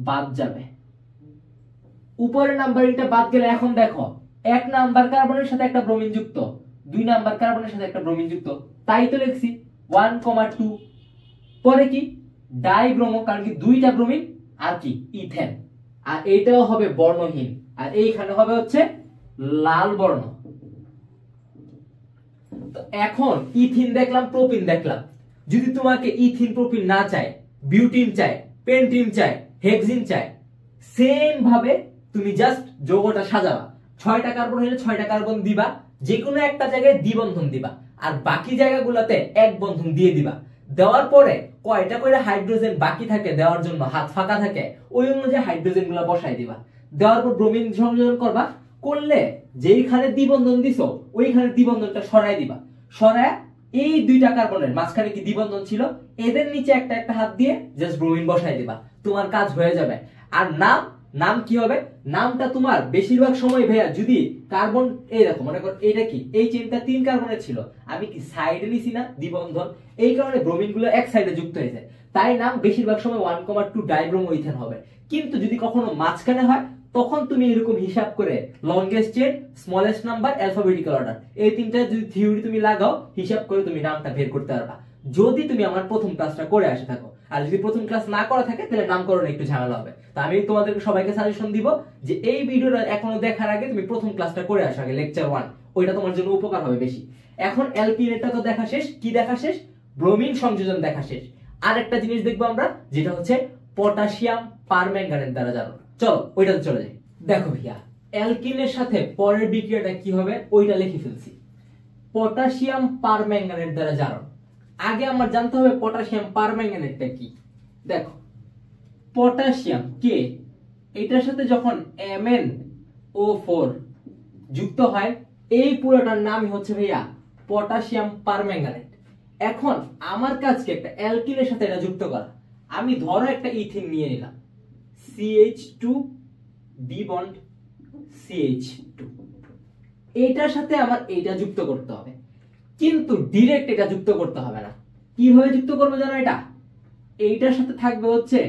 বাদ যাবে। উপরের নাম্বারিংটা বাদ গেলে এখন দেখো 1 নাম্বার কার্বনের সাথে একটা ব্রোমিন যুক্ত, 2 নাম্বার কার্বনের সাথে একটা ব্রোমিন যুক্ত, তাই তো লিখছি 1,2। পরে কি ডাইব্রোমো, কারণ কি 2টা ব্রোমিন আর কি ইথেন, আর এইটাও হবে বর্ণহীন, আর এইখানে হবে হচ্ছে লাল বর্ণ। তো এখন ইথিন দেখলাম, প্রোপিন দেখলাম। যদি তোমাকে ইথিন প্রোপিন না চায়, বিউটিন চায়, পেন্টিন চায়, হেক্সিন চায়, সেম ভাবে তুমি জাস্ট যৌগটা সাজাবা। 6টা কার্বন হলে 6টা কার্বন দিবা, যে কোনো একটা জায়গায় দ্বিবন্ধন দিবা, আর বাকি জায়গাগুলোতে এক বন্ধন দিয়ে দিবা। দেওয়ার পরে কয়টা করে হাইড্রোজেন বাকি থাকে দেওয়ার জন্য, হাত ফাঁকা থাকে, ওই অনুযায়ী হাইড্রোজেন গুলা বসাই দিবা। দেওয়ার পর ব্রোমিন সংযোজন করবা, করলে যেইখানে দ্বিবন্ধন দিছো ওইখানে দ্বিবন্ধনটা সরাই দিবা। সরায় এই 2টা কার্বনের মাঝখানে কি দ্বিবন্ধন ছিল, এদের নিচে একটা একটা হাত দিয়ে জাস্ট ব্রোমিন বসাই দিবা, তোমার কাজ হয়ে যাবে। আর নাম কি হবে, নামটা তোমার বেশিরভাগ সময় ভাইয়া যদি কার্বন, এই দেখো মনে করো এটা কি, এই চেইনটা 3 কার্বনের ছিল, আমি কি সাইডে নিছি না দ্বিবন্ধন, এই কারণে ব্রোমিন গুলো এক সাইডে যুক্ত হয়েছে, তাই নাম বেশিরভাগ সময় 1,2 ডাইব্রোমো ইথেন হবে। কিন্তু যদি কখনো মাঝখানে হয়, তখন তুমি এরকম হিসাব করে longest chain, smallest number, alphabetical order, এই তিনটা যদি থিওরি তুমি লাগাও, হিসাব করে তুমি নামটা বের করতে পারবা, যদি তুমি আমার প্রথম ক্লাসটা করে আসে থাকো। আর যদি প্রথম ক্লাস না করা থাকে তাহলে নামকরণে একটু ঝামেলা হবে। তো আমি তোমাদেরকে সবাইকে সাজেশন দিব যে এই ভিডিওটা এখনো দেখার আগে তুমি প্রথম ক্লাসটা করে আসো আগে, লেকচার 1, ওইটা তোমার জন্য উপকার হবে বেশি। এখন অ্যালকিনেটটা তো দেখা শেষ, কি দেখা শেষ, ব্রোমিন সংযোজন দেখা শেষ। আর একটা জিনিস দেখবো আমরা, যেটা হচ্ছে পটাশিয়াম পারম্যাঙ্গানেট দ্বারা জারণ। চলো ওইটাতে চলে যাই। দেখো ভাইয়া, অ্যালকিনের সাথে পরের বিক্রিয়াটা কি হবে ওইটা লিখে ফেলছি। পটাশিয়াম পারম্যাঙ্গানেট দ্বারা জারণ। আগে আমার জানতে হবে পটাশিয়াম পারম্যাঙ্গানেটটা কি। দেখো পটাশিয়াম কে, এটার সাথে যখন MnO4 যুক্ত হয়, এই পুরোটার নামই হচ্ছে ভাইয়া পটাশিয়াম পারম্যাঙ্গানেট। এখন আমার কাজকে একটা অ্যালকিনের সাথে এটা যুক্ত করা। আমি ধরো একটা ইথিন নিয়ে নিলাম, CH2 B বন্ড CH2, এইটার সাথে আমার এইটা যুক্ত করতে হবে, কিন্তু ডাইরেক্ট এটা যুক্ত করতে হবে না। কিভাবে যুক্ত করবো জানো, এটা এইটার সাথে থাকবে হচ্ছে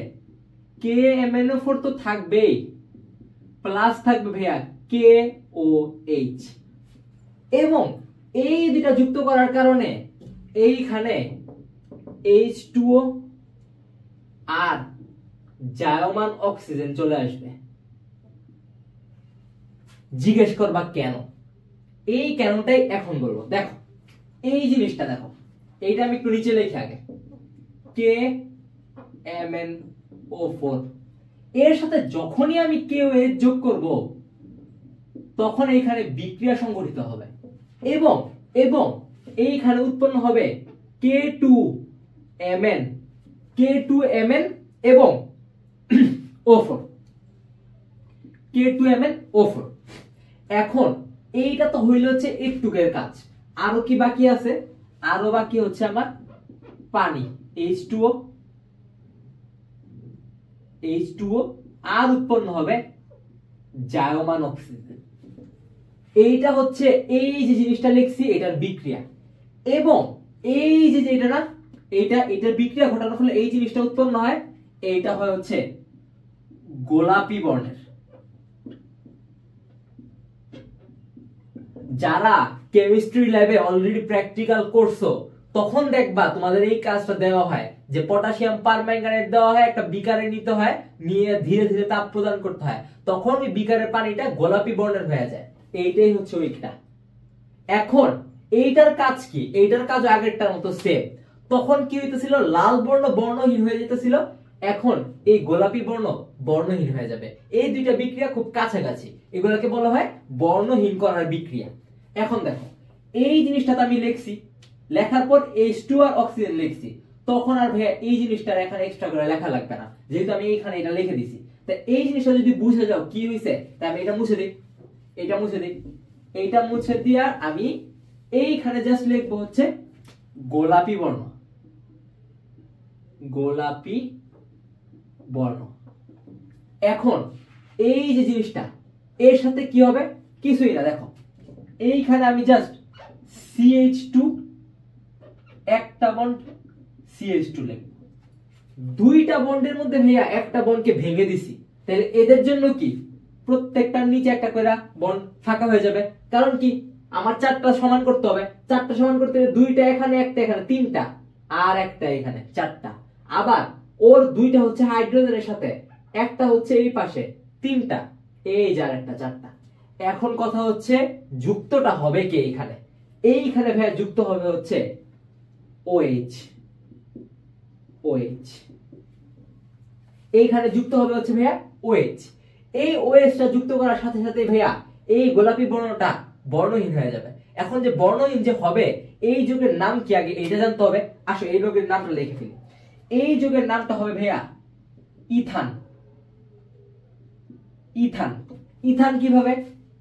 KMnO4 তো থাকবেই, প্লাস থাকবে ভাইয়া KOH, এবং এই দুটা যুক্ত করার কারণে এইখানে H2O আর জায়মান অক্সিজেন চলে আসবে। জিজ্ঞেস করবা কেন, এই কেনটাই এখন বলবো। দেখো এই জিনিসটা দেখো, এইটা আমি একটু নিচে লিখে আগে, KMnO4 এর সাথে যখনই আমি KOH যোগ করব, তখন এইখানে বিক্রিয়া সংঘটিত হবে, এবং এবং এইখানে উৎপন্ন হবে K2Mn এবং O4, K2MnO4। এখন এইটা তো হইল হচ্ছে একটুকের কাজ, আরো কি বাকি আছে, আরো বাকি হচ্ছে আমার পানি, H2O, আর উৎপন্ন হবে জায়মান অক্সিজেন। এইটা হচ্ছে এই যে জিনিসটা লিখছি এটার বিক্রিয়া, এবং এই যে এটা না, এটার বিক্রিয়া ঘটানোর ফলে এই জিনিসটা উৎপন্ন হয়, এইটা হয় হচ্ছে গোলাপি বর্ণের। যারা কেমিস্ট্রি ল্যাবে অলরেডি প্র্যাকটিক্যাল করছো, তখন দেখবা তোমাদের এই কাজটা দেওয়া হয় যে পটাশিয়াম পারম্যাঙ্গানেট দেওয়া হয়, একটা বিকারে নিতে হয়, নিয়ে ধীরে ধীরে তাপ প্রদান করতে হয়, তখন ওই বিকারের পানিটা গোলাপি বর্ণের হয়ে যায়। এইটাই হচ্ছে ওইটা। এখন এইটার কাজ কি, এইটার কাজ আগেরটার মতো সেম। তখন কি হইতেছিল, লাল বর্ণ বর্ণহীন হয়ে যেতেছিল, এখন এই গোলাপি বর্ণ বর্ণহীন হয়ে যাবে। এই দুইটা বিক্রিয়া খুব কাছাকাছি, এগুলোকে বলা হয় বর্ণহীন করার বিক্রিয়া। এখন দেখো এই জিনিসটা আমি লিখছি, লেখার পর H2 আর অক্সিজেন লিখছি, তখন আর ভাইয়া এই জিনিসটা এখানে এক্সট্রা করে লেখা লাগবে না, যেহেতু আমি এইখানে এটা লিখে দিছি। তা এই জিনিসটা যদি বুঝে যাও কি হইছে, তাই আমি এটা মুছে দিই, এটা মুছে দিই, এইটা মুছে দিয়া আমি এইখানে জাস্ট লিখবো হচ্ছে গোলাপি বর্ণ, গোলাপি বর্ণ। এখন এই যে জিনিসটা এর সাথে কি হবে, কিছুই না। দেখো এইখানে আমি জাস্ট CH2 একটা বন্ড CH2 লিখব। দুইটা বন্ডের মধ্যে ভাইয়া একটা বন্ডকে ভেঙে দিছি, তাহলে এদের জন্য কি প্রত্যেকটার নিচে একটা করে বন্ড ফাঁকা হয়ে যাবে। কারণ কি আমার চারটা সমান করতে হবে, চারটা সমান করতে হলে দুইটা এখানে একটা এখানে তিনটা আর একটা এখানে চারটা। আবার ওর দুইটা হচ্ছে হাইড্রোজেনের সাথে, একটা হচ্ছে এই পাশে তিনটা, এই যে আর একটা চারটা। এখন কথা হচ্ছে যুক্তটা হবে কে এখানে? এইখানে ভাইয়া যুক্ত হবে হচ্ছে OH। OH এইখানে যুক্ত হবে হচ্ছে ভাইয়া OH। এই OH টা যুক্ত করার সাথে সাথে ভাইয়া এই গোলাপি বর্ণটা বর্ণহীন হয়ে যাবে। এখন যে বর্ণহীন যে হবে, এই যৌগের নাম কি আগে এটা জানতে হবে। আসো এই যৌগের নামটা লিখে ফেলি। এই যৌগের নামটা হবে ভাইয়া ইথান। ইথান। ইথান কিভাবে?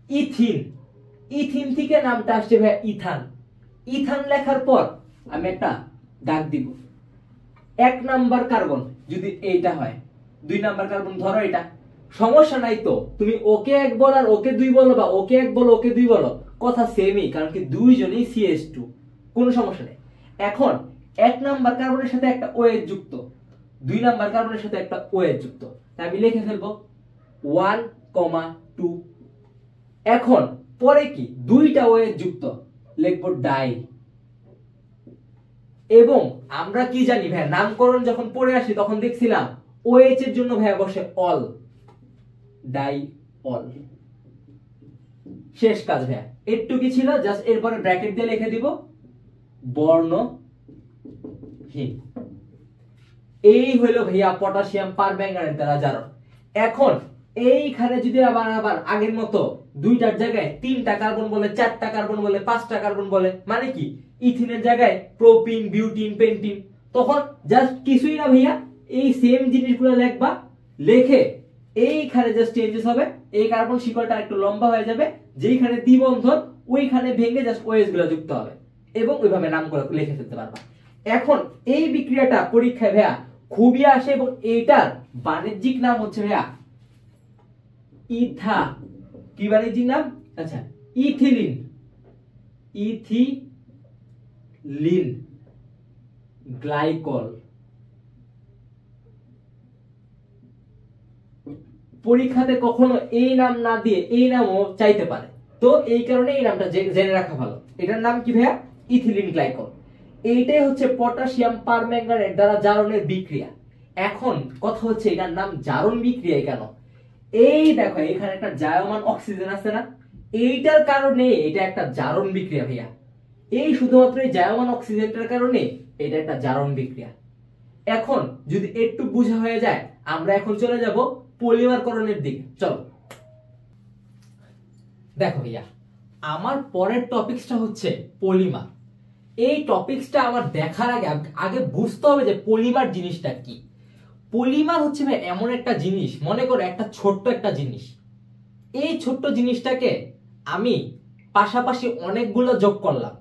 ইথিন। ইথিন থেকে নামটা আসছে ভাইয়া ইথান। ইথান লেখার পর আমি একটা দাগ দিব। 1 নাম্বার কার্বন যদি এইটা হয়, 2 নাম্বার কার্বন ধরো এটা, সমস্যা নাই তো, তুমি ওকে 1 বল আর ওকে 2 বলো, বা ওকে 1 বলো ওকে 2 বলো, কথা সেমই, কারণ কি দুইজনই CH2, কোনো সমস্যা নেই। এখন 1 নাম্বার কার্বনের সাথে একটা OH যুক্ত, 2 নাম্বার কার্বনের সাথে একটা OH যুক্ত, তাই আমি লিখে ফেলবো 1, 2। এখন পরে কি দুইটা OH যুক্ত, লিখবো ডাই। এবং আমরা কি জানি ভাই, নামকরণ যখন পড়ে আসি তখন দেখছিলাম OH এর জন্য ভাই বসে অল, ডাই অল। শেষ কাজ ভাইয়া, একটু কি ছিল, জাস্ট এরপরে ব্র্যাকেট দিয়ে লিখে দিব বর্ণহীন। এই হইল ভাইয়া পটাশিয়াম পারম্যাঙ্গানেট দ্বারা জারণ। এখন এইখানে যদি আবার আগের মতো দুইটার জায়গায় 3টা কার্বন বলে, 4টা কার্বন বলে, 5টা কার্বন বলে, মানে কি ইথিনের জায়গায় প্রোপিন, বিউটিন, পেন্টিন, তখন জাস্ট কিছুই না ভাইয়া, এই সেম জিনিসগুলো লিখবা, লিখে এইখানে জাস্ট চেঞ্জেস হবে, এই কার্বন শিকলটা একটু লম্বা হয়ে যাবে, যেইখানে দ্বিবন্ধন ওইখানে ভেঙে জাস্ট OH গুলো যুক্ত হবে, এবং ওইভাবে নাম করে লিখে ফেলতে পারবা। এখন এই বিক্রিয়াটা পরীক্ষায় ভাইয়া খুবই আসে, এবং এইটার বাণিজ্যিক নাম হচ্ছে ভাইয়া ইথা। কি বাণিজ্যিক নাম? আচ্ছা, ইথিলিন। Ethylene glycol. পরীক্ষাতে কখনো এই নাম না দিয়ে এই নামও চাইতে পারে, তো এই কারণে এই নামটা জেনে রাখা ভালো। এটার নাম কি ভাইয়া? Ethylene glycol. এইটাই হচ্ছে পটাশিয়াম পারম্যাঙ্গানেট দ্বারা জারণের বিক্রিয়া। এখন কথা হচ্ছে এটার নাম জারণ বিক্রিয়া কেন? এই দেখো এখানে একটা জায়মান অক্সিজেন আছে না, এইটার কারণে এটা একটা জারণ বিক্রিয়া ভাইয়া। এই শুধুমাত্র এই জায়মান অক্সিজেনটার কারণে এটা একটা জারণ বিক্রিয়া। এখন যদি একটু বোঝা হয়ে যায়, আমরা এখন চলে যাব পলিমারকরণের দিকে। চলো দেখো ভাইয়া, আমার পরের টপিকসটা হচ্ছে পলিমার। এই টপিকসটা আমার দেখার আগে বুঝতে হবে যে পলিমার জিনিসটা কি। পলিমার হচ্ছে ভাই এমন একটা জিনিস, মনে করো একটা ছোট্ট একটা জিনিস, এই ছোট্ট জিনিসটাকে আমি পাশাপাশি অনেকগুলো যোগ করলাম,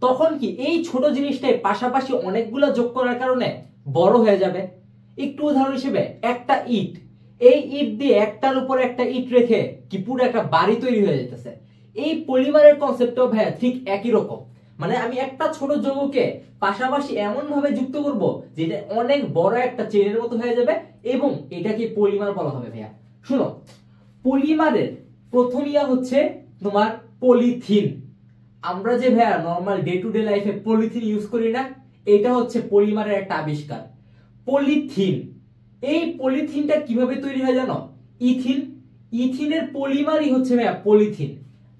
তখন কি এই ছোট জিনিসটাই পাশাপাশি অনেকগুলো যোগ করার কারণে বড় হয়ে যাবে। একটু উদাহরণ হিসেবে একটা ইট, এই ইট দিয়ে একটার উপরে একটা ইট রেখে কি পুরো একটা বাড়ি তৈরি হয়ে যেতেছে। এই পলিমারের কনসেপ্টটাও ভাই ঠিক একই রকম, মানে আমি একটা ছোট যৌগকে পাশাপাশি এমন ভাবে যুক্ত করব যে এটা অনেক বড় একটা চেনের মতো হয়ে যাবে, এবং এটাকে পলিমার বলা হবে ভাইয়া। শুনো, পলিমারের প্রথম ইয়া হচ্ছে তোমার পলিথিন। আমরা যে ভাইয়া নরমাল ডে টু ডে লাইফে পলিথিন ইউজ করি না, এটা হচ্ছে পলিমারের একটা আবিষ্কার, পলিথিন। এই পলিথিনটা কিভাবে তৈরি হয় জানো? ইথিন। ইথিনের পলিমারই হচ্ছে ভাইয়া পলিথিন।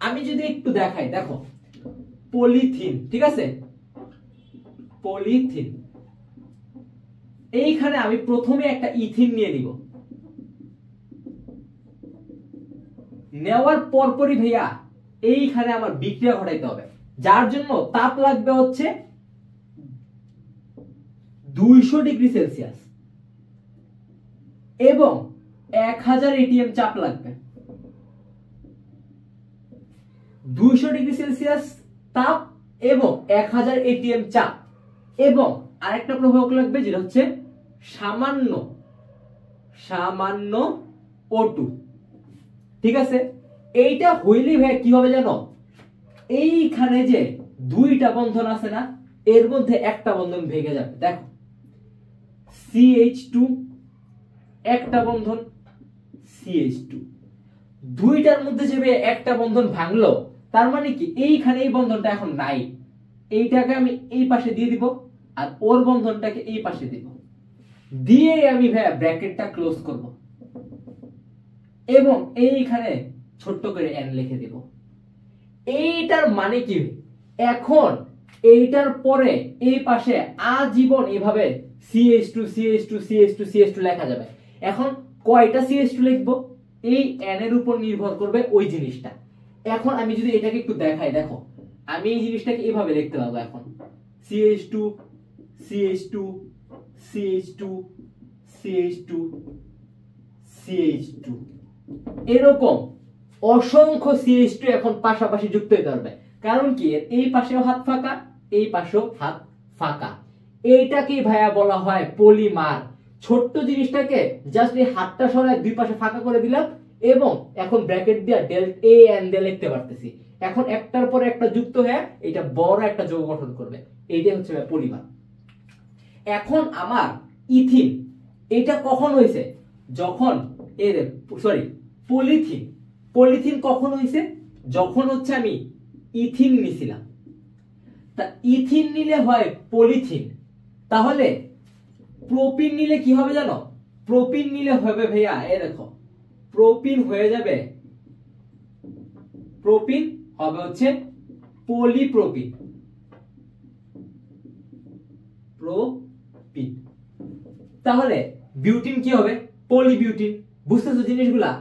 আমি যদি একটু দেখাই, দেখো পলিথিন, ঠিক আছে, পলিথিন। এইখানে আমি প্রথমে একটা ইথিন নিয়ে নিব, নেওয়ার পরপরই ভাইয়া এইখানে আমার বিক্রিয়া ঘটাইতে হবে, যার জন্য তাপ লাগবে হচ্ছে 200 ডিগ্রি সেলসিয়াস এবং 1000 এটিএম চাপ লাগবে। 200 ডিগ্রি সেলসিয়াস তাপ এবং 1000 এটিএম চাপ, এবং আরেকটা প্রভাবক লাগবে যেটা হচ্ছে সামান্য O2। ঠিক আছে, এইটা হইলেই ভাই কি হবে জানো? এইখানে যে দুইটা বন্ধন আছে না, এর মধ্যে একটা বন্ধন ভেঙে যাবে। দেখো CH2 একটা বন্ধন, CH2 দুইটার মধ্যে যে একটা বন্ধন ভাঙলো, তার মানে কি এইখানে এই বন্ধনটা এখন নাই, এইটাকে আমি এই পাশে দিয়ে দিব আর ওর বন্ধনটাকে এই পাশে দিব, দিয়ে আমি ভাইয়া ব্র্যাকেটটা ক্লোজ করব এবং এইখানে ছোট্ট করে n লিখে দিব। এইটার মানে কি, এখন এইটার পরে এই পাশে আজীবন এইভাবে CH2 CH2 CH2 CH2 লেখা যাবে। এখন কয়টা CH2 লিখবো এই n এর উপর নির্ভর করবে ওই জিনিসটা। এখন আমি যদি এটাকে একটু দেখাই, দেখো আমি এই জিনিসটাকে এইভাবে লিখতে পারবো, এখন CH2 CH2 CH2 CH2 CH2 এরকম অসংখ্য CH2 এখন পাশাপাশি যুক্ত হতে পারবে। কারণ কি এই পাশেও হাত ফাঁকা, এই পাশেও হাত ফাঁকা, এইটাকে ভাইয়া বলা হয় পলিমার। ছোট্ট জিনিসটাকে জাস্ট এই হাতটা সরায় দুই পাশে ফাঁকা করে দিলাম এবং এখন ব্র্যাকেট দিয়ে ডেল এ এন দিয়ে লিখতে পারতেছি। এখন একটার পর একটা যুক্ত হয়ে এটা বড় একটা যৌগ গঠন করবে, এইটাই হচ্ছে পলিমার। এখন আমার ইথিন, এটা কখন হয়েছে, যখন পলিথিন, পলিথিন কখন হয়েছে, যখন হচ্ছে আমি ইথিন নিছিলাম। তা ইথিন নিলে হয় পলিথিন, তাহলে প্রোপিন নিলে কি হবে জানো, প্রোপিন নিলে হবে ভাইয়া এ দেখো প্রোপিন হয়ে যাবে, প্রোপিন হবে হচ্ছে পলিপ্রোপিন, প্রোপিন। তাহলে বিউটিন কি হবে, পলিবিউটিন। বুঝতেছো জিনিসগুলা,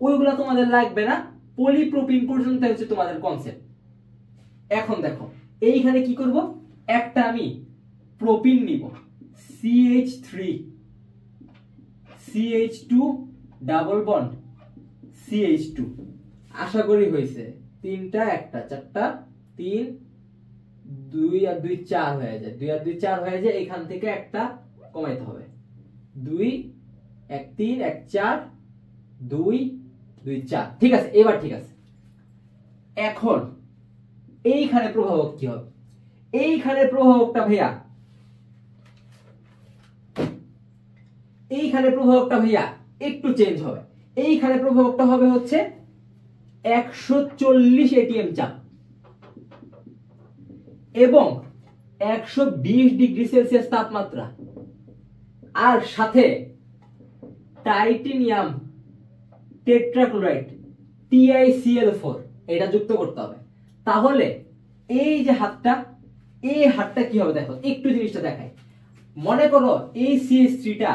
ওইগুলা তোমাদের লাগবে না, পলিপ্রোপিন পর্যন্ত হচ্ছে তোমাদের কনসেপ্ট। এখন দেখো এইখানে কি করব, একটা আমি প্রোপিন নিব, CH3 CH2 double bond CH2, আশা করি হয়েছে, তিনটা একটা চারটা, 3 2 আর 2 4 হয়ে যায়, 2 আর 2 4 হয়ে যায়, এখান থেকে একটা কমাইতে হবে, 2 1 3 1 4 2 2 4, ঠিক আছে, এবার ঠিক আছে। এখন এইখানে প্রভাবক কি হবে, এইখানে প্রভাবকটা ভাইয়া, এইখানে প্রভাবকটা ভাইয়া একটু চেঞ্জ হবে। এইখানে প্রভাবকটা হবে হচ্ছে 140 ATM চাপ এবং 120 ডিগ্রি সেলসিয়াস তাপমাত্রা, আর সাথে টাইটেনিয়াম টেট্রাক্লোরাইড TiCl4 এটা যুক্ত করতে হবে। তাহলে এই যে হাতটা, এই হাতটা কি হবে দেখো, একটু জিনিসটা দেখাই। মনে করো এই CH3টা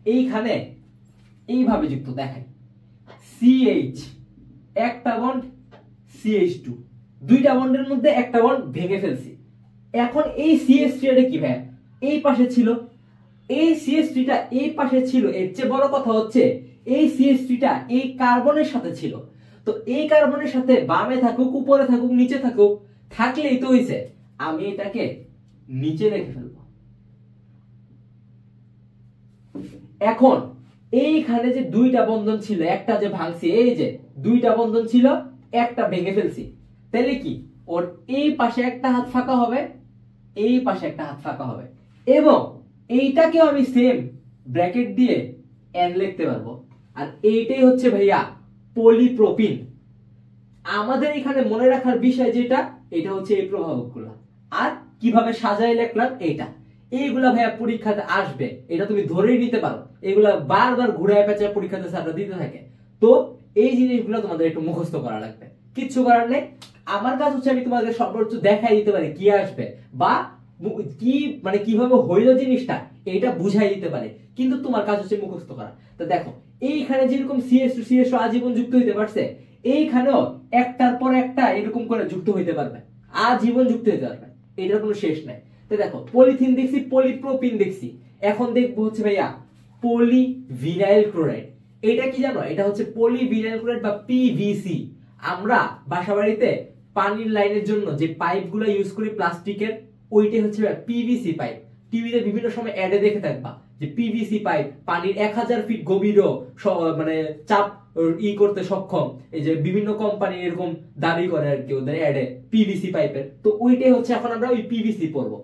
এইখানে এইভাবে যুক্ত, দেখাই CH একটা বন্ড, CH2 দুইটা বন্ডের মধ্যে একটা বন্ড ভেঙে ফেলছি। এখন এই CH3টা কি ভাই এই পাশে ছিল, এই CH3টা এই পাশে ছিল, এর চেয়ে বড় কথা হচ্ছে এই CH3টা এই কার্বনের সাথে ছিল। তো এই কার্বনের সাথে বামে থাকুক উপরে থাকুক নিচে থাকুক, থাকলেই তো হইছে, আমি এটাকে নিচে রেখে ফেলবো। এখন এইখানে যে দুইটা বন্ধন ছিল, একটা যে ভাঙছি, এই যে দুইটা বন্ধন ছিল একটা ভেঙে ফেলছি, তাহলে কি ওর এই পাশে একটা হাত ফাঁকা হবে, এই পাশে একটা হাত ফাঁকা হবে, এবং এইটাকেও আমি সেম ব্র্যাকেট দিয়ে n লিখতে পারবো। আর এইটাই হচ্ছে ভাইয়া পলিপ্রোপিন। আমাদের এখানে মনে রাখার বিষয় যেটা, এটা হচ্ছে এই প্রভাবকগুলো। আর কিভাবে সাজাই লিখলাম এইটা, এইগুলা ভাইয়া পরীক্ষাতে আসবে, এটা তুমি ধরেই নিতে পারো, এগুলা বারবার ঘুরায় পেঁচায় পরীক্ষাতে স্যাররা দিতে থাকে। তো এই জিনিসগুলো তোমাদের একটু মুখস্থ করা লাগবে, কিচ্ছু করার নেই। আমার কাজ হচ্ছে আমি তোমাদের সর্বোচ্চ দেখাই দিতে পারি কি আসবে বা কি মানে কিভাবে হইল জিনিসটা, এটা বুঝাই দিতে পারে, কিন্তু তোমার কাজ হচ্ছে মুখস্থ করা। তো দেখো এইখানে যেরকম CH2 আজীবন যুক্ত হইতে পারছে, এইখানেও একটার পর একটা এরকম করে যুক্ত হইতে পারবে, আজীবন যুক্ত হইতে পারবে, এটার কোনো শেষ নাই। তো দেখো পলিথিন দেখছি, পলিপ্রোপিন দেখছি, এখন দেখবো হচ্ছে ভাইয়া পলিভিনাইল ক্লোরাইড। এটা কি জানো, এটা হচ্ছে পলিভিনাইল ক্লোরাইড বা PVC। আমরা বাসাবাড়িতে পানির লাইনের জন্য যে পাইপগুলো ইউজ করি প্লাস্টিকের, ওইটাই হচ্ছে PVC পাইপ। টিভিতে বিভিন্ন সময় অ্যাডে দেখে থাকবা যে পিভিসি পাইপ পানির 1000 ফিট গভীরও মানে চাপ করতে সক্ষম। এই যে বিভিন্ন কোম্পানি এরকম দাবি করে আর কি ওদের অ্যাডে পিভিসি পাইপের, তো ওইটাই হচ্ছে এখন আমরা ওই পিভিসি পড়বো।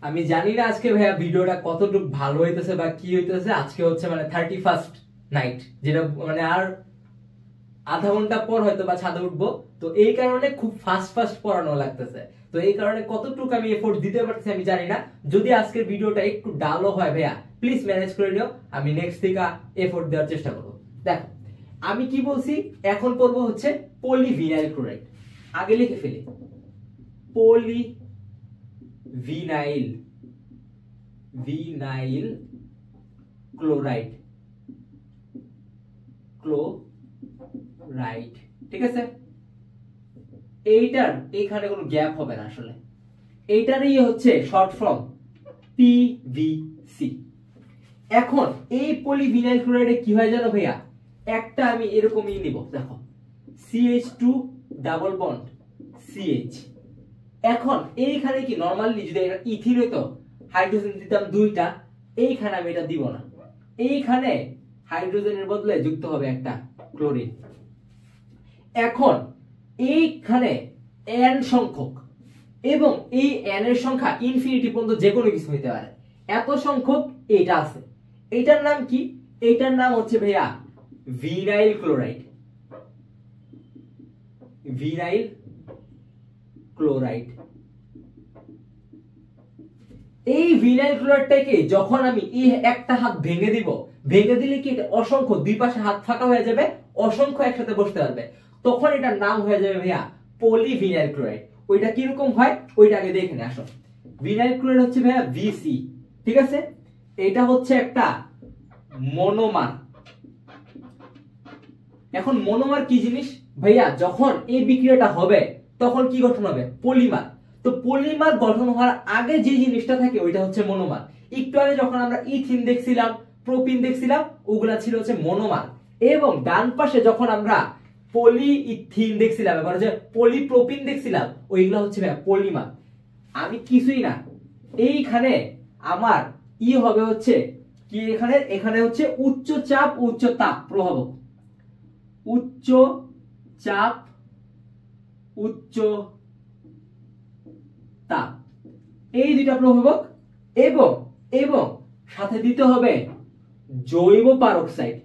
আমি জানি না আজকে ভাইয়া ভিডিওটা কতটুকু ভালো হইতেছে বা কি হইতেছে। আজকে হচ্ছে মানে 31st নাইট, যেটা মানে আর আধা ঘন্টা পর হয়তো বা ছাদে উঠবো, তো এই কারণে খুব ফাস্ট পড়ানো লাগতেছে। তো এই কারণে কতটুকু আমি এফোর্ট দিতে পারতেছি আমি জানি না। যদি আজকের ভিডিওটা একটু ডালও হয় ভাইয়া প্লিজ ম্যানেজ করে নিও, আমি নেক্সট থেকে এফোর্ট দেওয়ার চেষ্টা করবো। দেখো আমি কি বলছি, এখন পড়বো হচ্ছে পলিভিনাইল ক্লোরাইড। আগে লিখে ফেলি পলিভিনাইল ক্লোরাইড, ঠিক আছে। এইটার এইখানে কোনো গ্যাপ হবে না, আসলে এইটারই হচ্ছে শর্ট ফর্ম পিভিসি। এখন এই পলিভিনাইল ক্লোরাইডে কি হয় জানো ভাইয়া, একটা আমি এরকমই নিব, দেখো CH2 ডাবল বন্ড CH। এখন এইখানে কি নরমালি যদি এটা ইথিন হইতো হাইড্রোজেন দিতাম দুইটা, এইখানে আমি এটা দিব না, এইখানে হাইড্রোজেনের বদলে যুক্ত হবে একটা ক্লোরিন। এখন এইখানে n সংখ্যক এবং এই n এর সংখ্যা ইনফিনিটি পর্যন্ত যে কোনো কিছু হইতে পারে, এত সংখ্যক এটা আছে। এটার নাম কি, এটার নাম হচ্ছে ভাইয়া ভিনাইল ক্লোরাইড। এই ভিনাইল ক্লোরাইডটাকে যখন আমি এই একটা হাত ভেঙে দিব, ভেঙে দিলে কি এটা অসংখ্য দুই পাশে হাত ফাঁকা হয়ে যাবে, অসংখ্য একসাথে বসতে পারবে, তখন এটার নাম হয়ে যাবে ভাইয়া পলিভিনাইল ক্লোরাইড। ওইটা কিরকম হয় ওইটা আগে দেখে নে আসো। ভিনাইল ক্লোরাইড হচ্ছে ভাইয়া VC, ঠিক আছে। এটা হচ্ছে একটা মনোমার। এখন মনোমার কি জিনিস ভাইয়া, যখন এই বিক্রিয়াটা হবে তখন কি গঠন হবে, পলিমার। তো পলিমার গঠন হওয়ার আগে যে জিনিসটা থাকে ওইটা হচ্ছে মনোমার। একটু আগে যখন আমরা ইথিন দেখছিলাম, প্রোপিন দেখছিলাম, ওগুলা ছিল হচ্ছে মনোমার। এবং ডান পাশে যখন আমরা পলিইথিন দেখছিলাম, এবার যে পলিপ্রোপিন দেখছিলাম, ওইগুলা হচ্ছে পলিমার। আমি কিছুই না, এইখানে আমার হবে হচ্ছে কি, এখানে হচ্ছে উচ্চ চাপ উচ্চ তাপ প্রভাবক, উচ্চ চাপ উচ্চ তাপ, এই দুইটা প্রভাবক। এবং এবং সাথে দিতে হবে জৈব পারক্সাইড,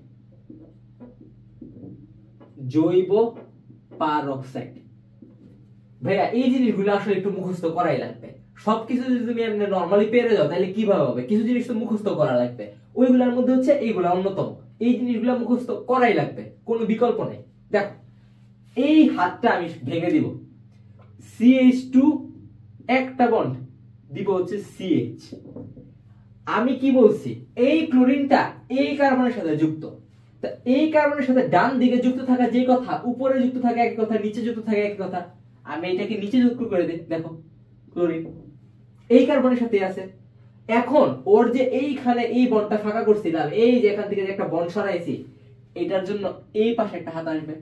ভাইয়া এই জিনিসগুলো আসলে একটু মুখস্থ করাই লাগবে। সবকিছু যদি তুমি এমনি নরমালি পেরে যাও তাহলে কিভাবে হবে, কিছু জিনিস তো মুখস্থ করা লাগবে। ওইগুলোর মধ্যে হচ্ছে এইগুলা অন্যতম, এই জিনিসগুলো মুখস্থ করাই লাগবে, কোনো বিকল্প নেই। দেখো এই হাতটা আমি ভেঙে দিব, CH2 একটা বন্ড দিব হচ্ছে CH। আমি কি বলছি, এই ক্লোরিনটা এই কার্বনের সাথে যুক্ত, তা এই কার্বনের সাথে ডান দিকে যুক্ত থাকা যে কথা, উপরে যুক্ত থাকে এক কথা, নিচে যুক্ত থাকে এক কথা। আমি এটাকে নিচে যুক্ত করে দিই, দেখো ক্লোরিন এই কার্বনের সাথে আছে। এখন ওর যে এইখানে এই বন্ডটা ফাঁকা করছিলাম, এই যে এখান থেকে যে একটা বন্ড সরাইছি, এটার জন্য এই পাশে একটা হাত আসবে।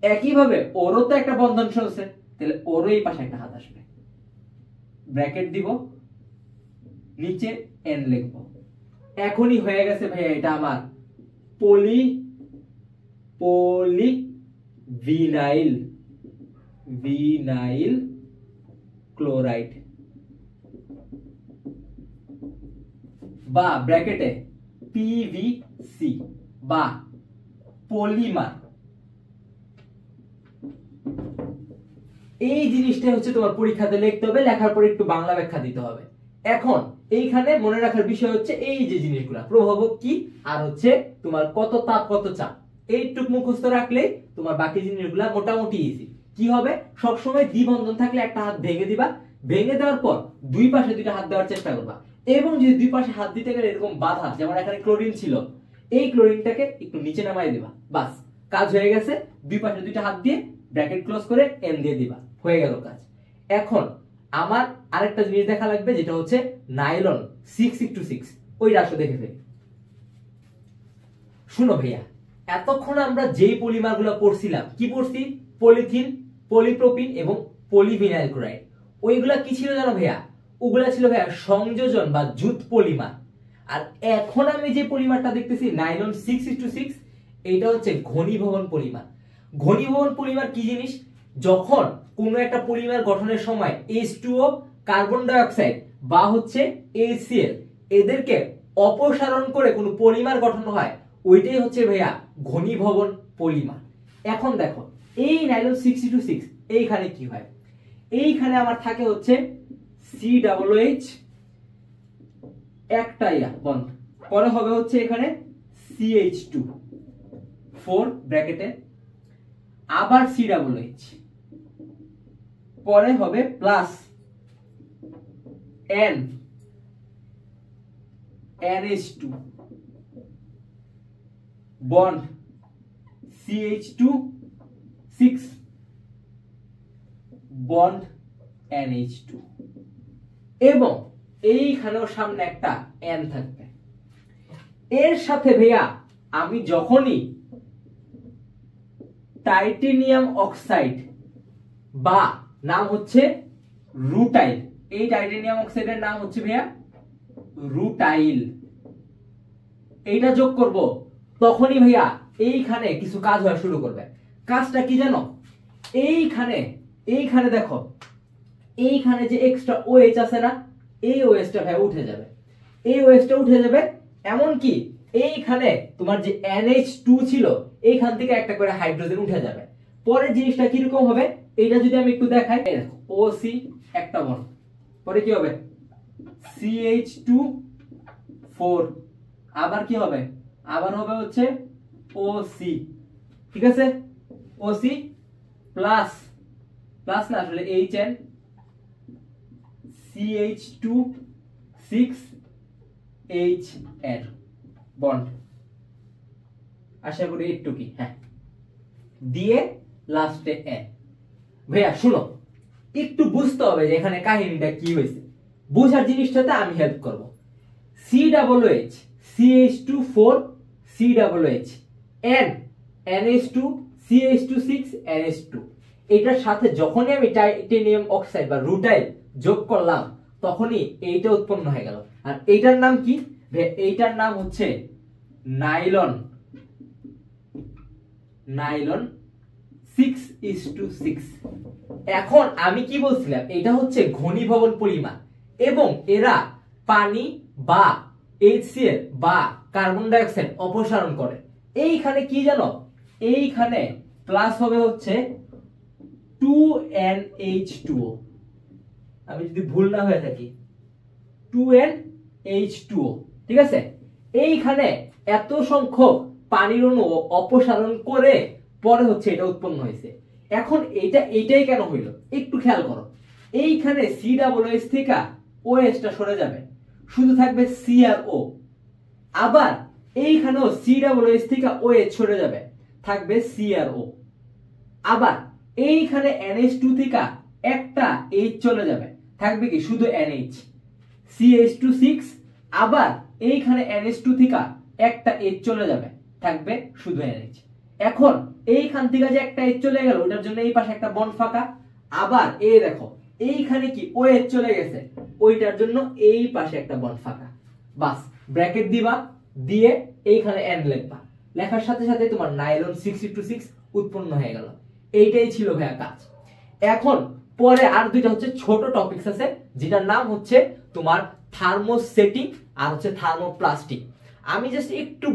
একইভাবে ওরও তো একটা বন্ধন চলছে, তাহলে ওরও এই পাশে একটা হাত আসবে। ব্র্যাকেট দিব, নিচে n লিখব। এখনই হয়ে গেছে ভাইয়া এটা আমার পলিভিনাইল ক্লোরাইড, বা ব্র্যাকেটে PVC বা পলিমার। এই জিনিসটা হচ্ছে তোমার পরীক্ষাতে লিখতে হবে, লেখার পর একটু বাংলা ব্যাখ্যা দিতে হবে। এখন এইখানে মনে রাখার বিষয় হচ্ছে এই যে জিনিসগুলা, প্রভাবক কি আর হচ্ছে তোমার কত তাপ কত চাপ, এইটুকু মুখস্থ রাখলে তোমার বাকি জিনিসগুলা মোটামুটি ইজি। কি হবে, সবসময় দ্বিবন্ধন থাকলে একটা হাত ভেঙে দিবা, ভেঙে দেওয়ার পর দুই পাশে দুইটা হাত দেওয়ার চেষ্টা করবা। এবং যদি দুই পাশে হাত দিতে গেলে এরকম বাধা, যেমন এখানে ক্লোরিন ছিল, এই ক্লোরিনটাকে একটু নিচে নামাই দিবা, বাস কাজ হয়ে গেছে, দুই পাশে দুইটা হাত দিয়ে ব্র্যাকেট ক্লোজ করে এন দিয়ে দিবা, হয়ে গেল কাজ। এখন আমার আরেকটা জিনিস দেখা লাগবে, যেটা হচ্ছে নাইলন 6x6, ওইটা আসলে দেখে ফেলি। শুনো ভাইয়া, এতক্ষণ আমরা যেই পলিমারগুলো পড়ছিলাম, কি পড়ছি? পলিথিন, পলিপ্রোপিন এবং পলিভিনাইল ক্লোরাইড। ওইগুলা কি ছিল জানো ভাইয়া? ওগুলা ছিল ভাইয়া সংযোজন বা জুট পলিমার। আর এখন আমি যে পলিমারটা দেখতেছি নাইলন 6x6, এইটা হচ্ছে ঘনীভবন পলিমার। ঘনীভবন পলিমার কি জিনিস? যখন কোন একটা পলিমার গঠনের সময় H2O, কার্বন ডাই অক্সাইড বা হচ্ছে HCl এদেরকে অপসারণ করে কোন পলিমার গঠন হয়, ওইটাই হচ্ছে ভাইয়া ঘনীভবন পলিমার। এখন দেখো এই নাইলন 6x6 এইখানে কি হয়? এইখানে আমার থাকে হচ্ছে COOH একটা বন্ধ, পরে হবে হচ্ছে এখানে CH2 4 ব্র্যাকেটে, আবার COOH, পরে হবে plus NH2 bond CH2 6 bond NH2, এবং এইখানেও সামনে একটা N থাকবে। এর সাথে ভাইয়া আমি যখনই টাইটেনিয়াম অক্সাইড বা নাম হচ্ছে রুটাইল, এই টাইটেনিয়াম অক্সাইডের নাম হচ্ছে ভাইয়া রুটাইল, এইটা যোগ করব, তখনই ভাইয়া এইখানে কিছু কাজ হওয়া শুরু করবে। কাজটা কি জানো? এইখানে দেখো, এইখানে যে এক্সট্রা OH আছে না, এই OH টা ভাইয়া উঠে যাবে, এই OH টা উঠে যাবে। এমন কি এইখানে তোমার যে NH2 ছিল, এইখান থেকে একটা করে হাইড্রোজেন উঠে যাবে। পরের জিনিসটা কিরকম হবে, এইটা যদি আমি একটু দেখাই, দেখো OC একটা বন্ড, পরে কি হবে CH2 4, আবার কি হবে, আবার হবে হচ্ছে OC, ঠিক আছে? OC প্লাস প্লাস না আসলে HN CH2 6HN বন্ড, আশা করি একটু কি, হ্যাঁ, দিয়ে লাস্টে N। ভাইয়া শুনো, একটু বুঝতে হবে যে এখানে কাহিনীটা কি হয়েছে। বুঝার জিনিসটাতে আমি হেল্প করব। COOH CH2 4 COOH N NH2 CH2 6 NH2, এটার সাথে যখনই আমি টাইটেনিয়াম অক্সাইড বা রুটাইল যোগ করলাম, তখনই এইটা উৎপন্ন হয়ে গেল। আর এইটার নাম কি? এইটার নাম হচ্ছে নাইলন 6:6। এখন আমি কি বলছিলাম, এটা হচ্ছে ঘনীভবন পলিমার এবং এরা পানি বা HCl বা কার্বন ডাই অক্সাইড অপসারণ করে। এইখানে কি জানো, এইখানে প্লাস হবে হচ্ছে 2NH2O, আমি যদি ভুল না হয়ে থাকি 2NH2O, ঠিক আছে? এইখানে এত সংখ্যক পানির অণু অপসারণ করে পরে হচ্ছে এটা উৎপন্ন হয়েছে। এখন এইটাই কেন হইল একটু খেয়াল করো। এইখানে COOH থেকে OH টা সরে যাবে, শুধু থাকবে C আর O। আবার এইখানেও COOH থেকে OH সরে যাবে, থাকবে C আর O। আবার এইখানে NH2 থেকে একটা H চলে যাবে, থাকবে কি শুধু NH CH2 6। আবার এইখানে NH2 থেকে একটা H চলে যাবে, থাকবে শুধু NH। এখন এইখান থেকে যে একটা H চলে গেল, ওটার জন্য এই পাশে একটা বন্ড ফাঁকা। আবার এই দেখো এইখানে কি OH চলে গেছে, ওইটার জন্য এই পাশে একটা বন্ড ফাঁকা। বাস ব্র্যাকেট দিবা, দিয়ে এইখানে N লিখবা, লেখার সাথে সাথে তোমার নাইলন 6:6 উৎপন্ন হয়ে গেল। এইটাই ছিল ভাইয়া কাজ। এখন পরে আর দুইটা হচ্ছে ছোট টপিকস আছে, যেটার নাম হচ্ছে তোমার থার্মোসেটিং আর হচ্ছে থার্মোপ্লাস্টিক। আমি জাস্ট একটু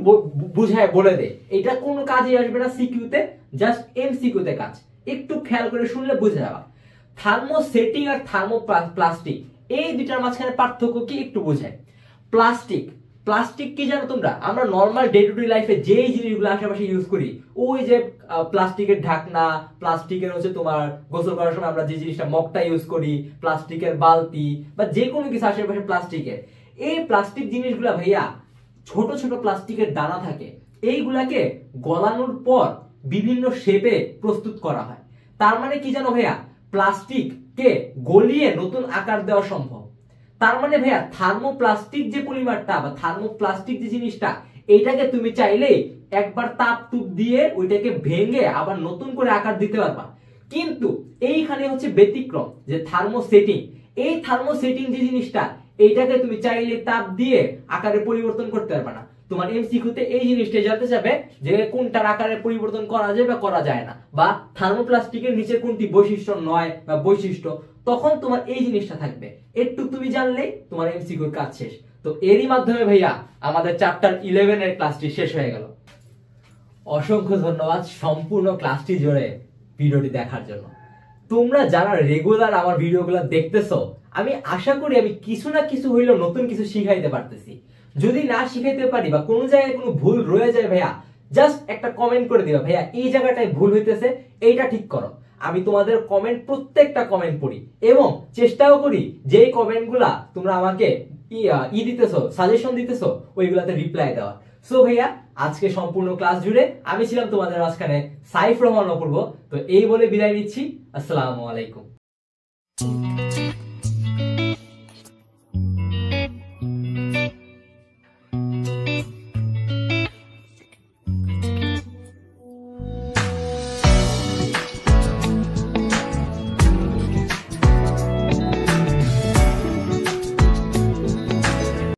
বুঝায় বলে দেই, এটা কোনো কাজে আসবে না সিকিউতে, জাস্ট এমসিকিউতে কাজ। একটু খেয়াল করে শুনলে বুঝে যাবা। থার্মোসেটিং আর থার্মোপ্লাস্টিক এই দুইটার মাঝখানে পার্থক্য কি একটু বোঝায়। প্লাস্টিক কি জানো তোমরা? আমরা নর্মাল ডে টু ডে লাইফে যেই জিনিসগুলো আশেপাশে ইউজ করি, ওই যে প্লাস্টিকের ঢাকনা, প্লাস্টিকের হচ্ছে তোমার গোসল করার সময় আমরা যে জিনিসটা মগটা ইউজ করি, প্লাস্টিকের বালতি বা যে কোনো কিছু আশেপাশে প্লাস্টিকের, এই প্লাস্টিক জিনিসগুলা ভাইয়া ছোট ছোট প্লাস্টিকের দানা থাকে, এইগুলাকে গলানোর পর বিভিন্ন শেপে প্রস্তুত করা হয়। তার মানে কি জানো ভাইয়া, প্লাস্টিককে গলিয়ে নতুন আকার দেওয়া সম্ভব। তার মানে ভাইয়া থার্মোপ্লাস্টিক যে পলিমারটা বা থার্মোপ্লাস্টিক যে জিনিসটা, এইটাকে তুমি চাইলে একবার তাপ টুপ দিয়ে ওইটাকে ভেঙে আবার নতুন করে আকার দিতে পারবা। কিন্তু এইখানে হচ্ছে ব্যতিক্রম যে থার্মোসেটিং। এই থার্মোসেটিং যে জিনিসটা, এইটাকে তুমি চাইলে তাপ দিয়ে আকারে পরিবর্তন করতে পারবে না। তোমার এমসিকিউতে এই জিনিসটা জানতে যাবে যে কোনটার আকারে পরিবর্তন করা যায় বা করা যায় না, বা থার্মোপ্লাস্টিকের নিচে কোনটি বৈশিষ্ট্য নয় বা বৈশিষ্ট্য, তখন তোমার এই জিনিসটা থাকবে। একটু তুমি জানলেই তোমার এমসিকিউর কাজ শেষ। তো এরই মাধ্যমে ভাইয়া আমাদের চ্যাপ্টার 11 এর ক্লাসটি শেষ হয়ে গেল। অসংখ্য ধন্যবাদ সম্পূর্ণ ক্লাসটি জুড়ে ভিডিওটি দেখার জন্য। তোমরা যারা রেগুলার আমার ভিডিওগুলো দেখতেছো, আমি আশা করি আমি কিছু না কিছু হইলেও নতুন কিছু শিখাইতে পারতেছি। যদি না শিখাইতে পারি বা কোনো জায়গায় কোনো ভুল রয়ে যায় ভাইয়া, জাস্ট একটা কমেন্ট করে দিবা, ভাইয়া এই জায়গাটায় ভুল হইতেছে, এইটা ঠিক করো। আমি তোমাদের কমেন্ট, প্রত্যেকটা কমেন্ট পড়ি এবং চেষ্টাও করি যেই কমেন্টগুলা তোমরা আমাকে দিতেছো, সাজেশন দিতেছো, ওইগুলাতে রিপ্লাই দেওয়া। সো ভাইয়া, আজকে সম্পূর্ণ ক্লাস জুড়ে আমি ছিলাম তোমাদের মাঝখানে সাইফ রহমান অপূর্ব। তো এই বলে বিদায় নিচ্ছি। আসসালামু আলাইকুম।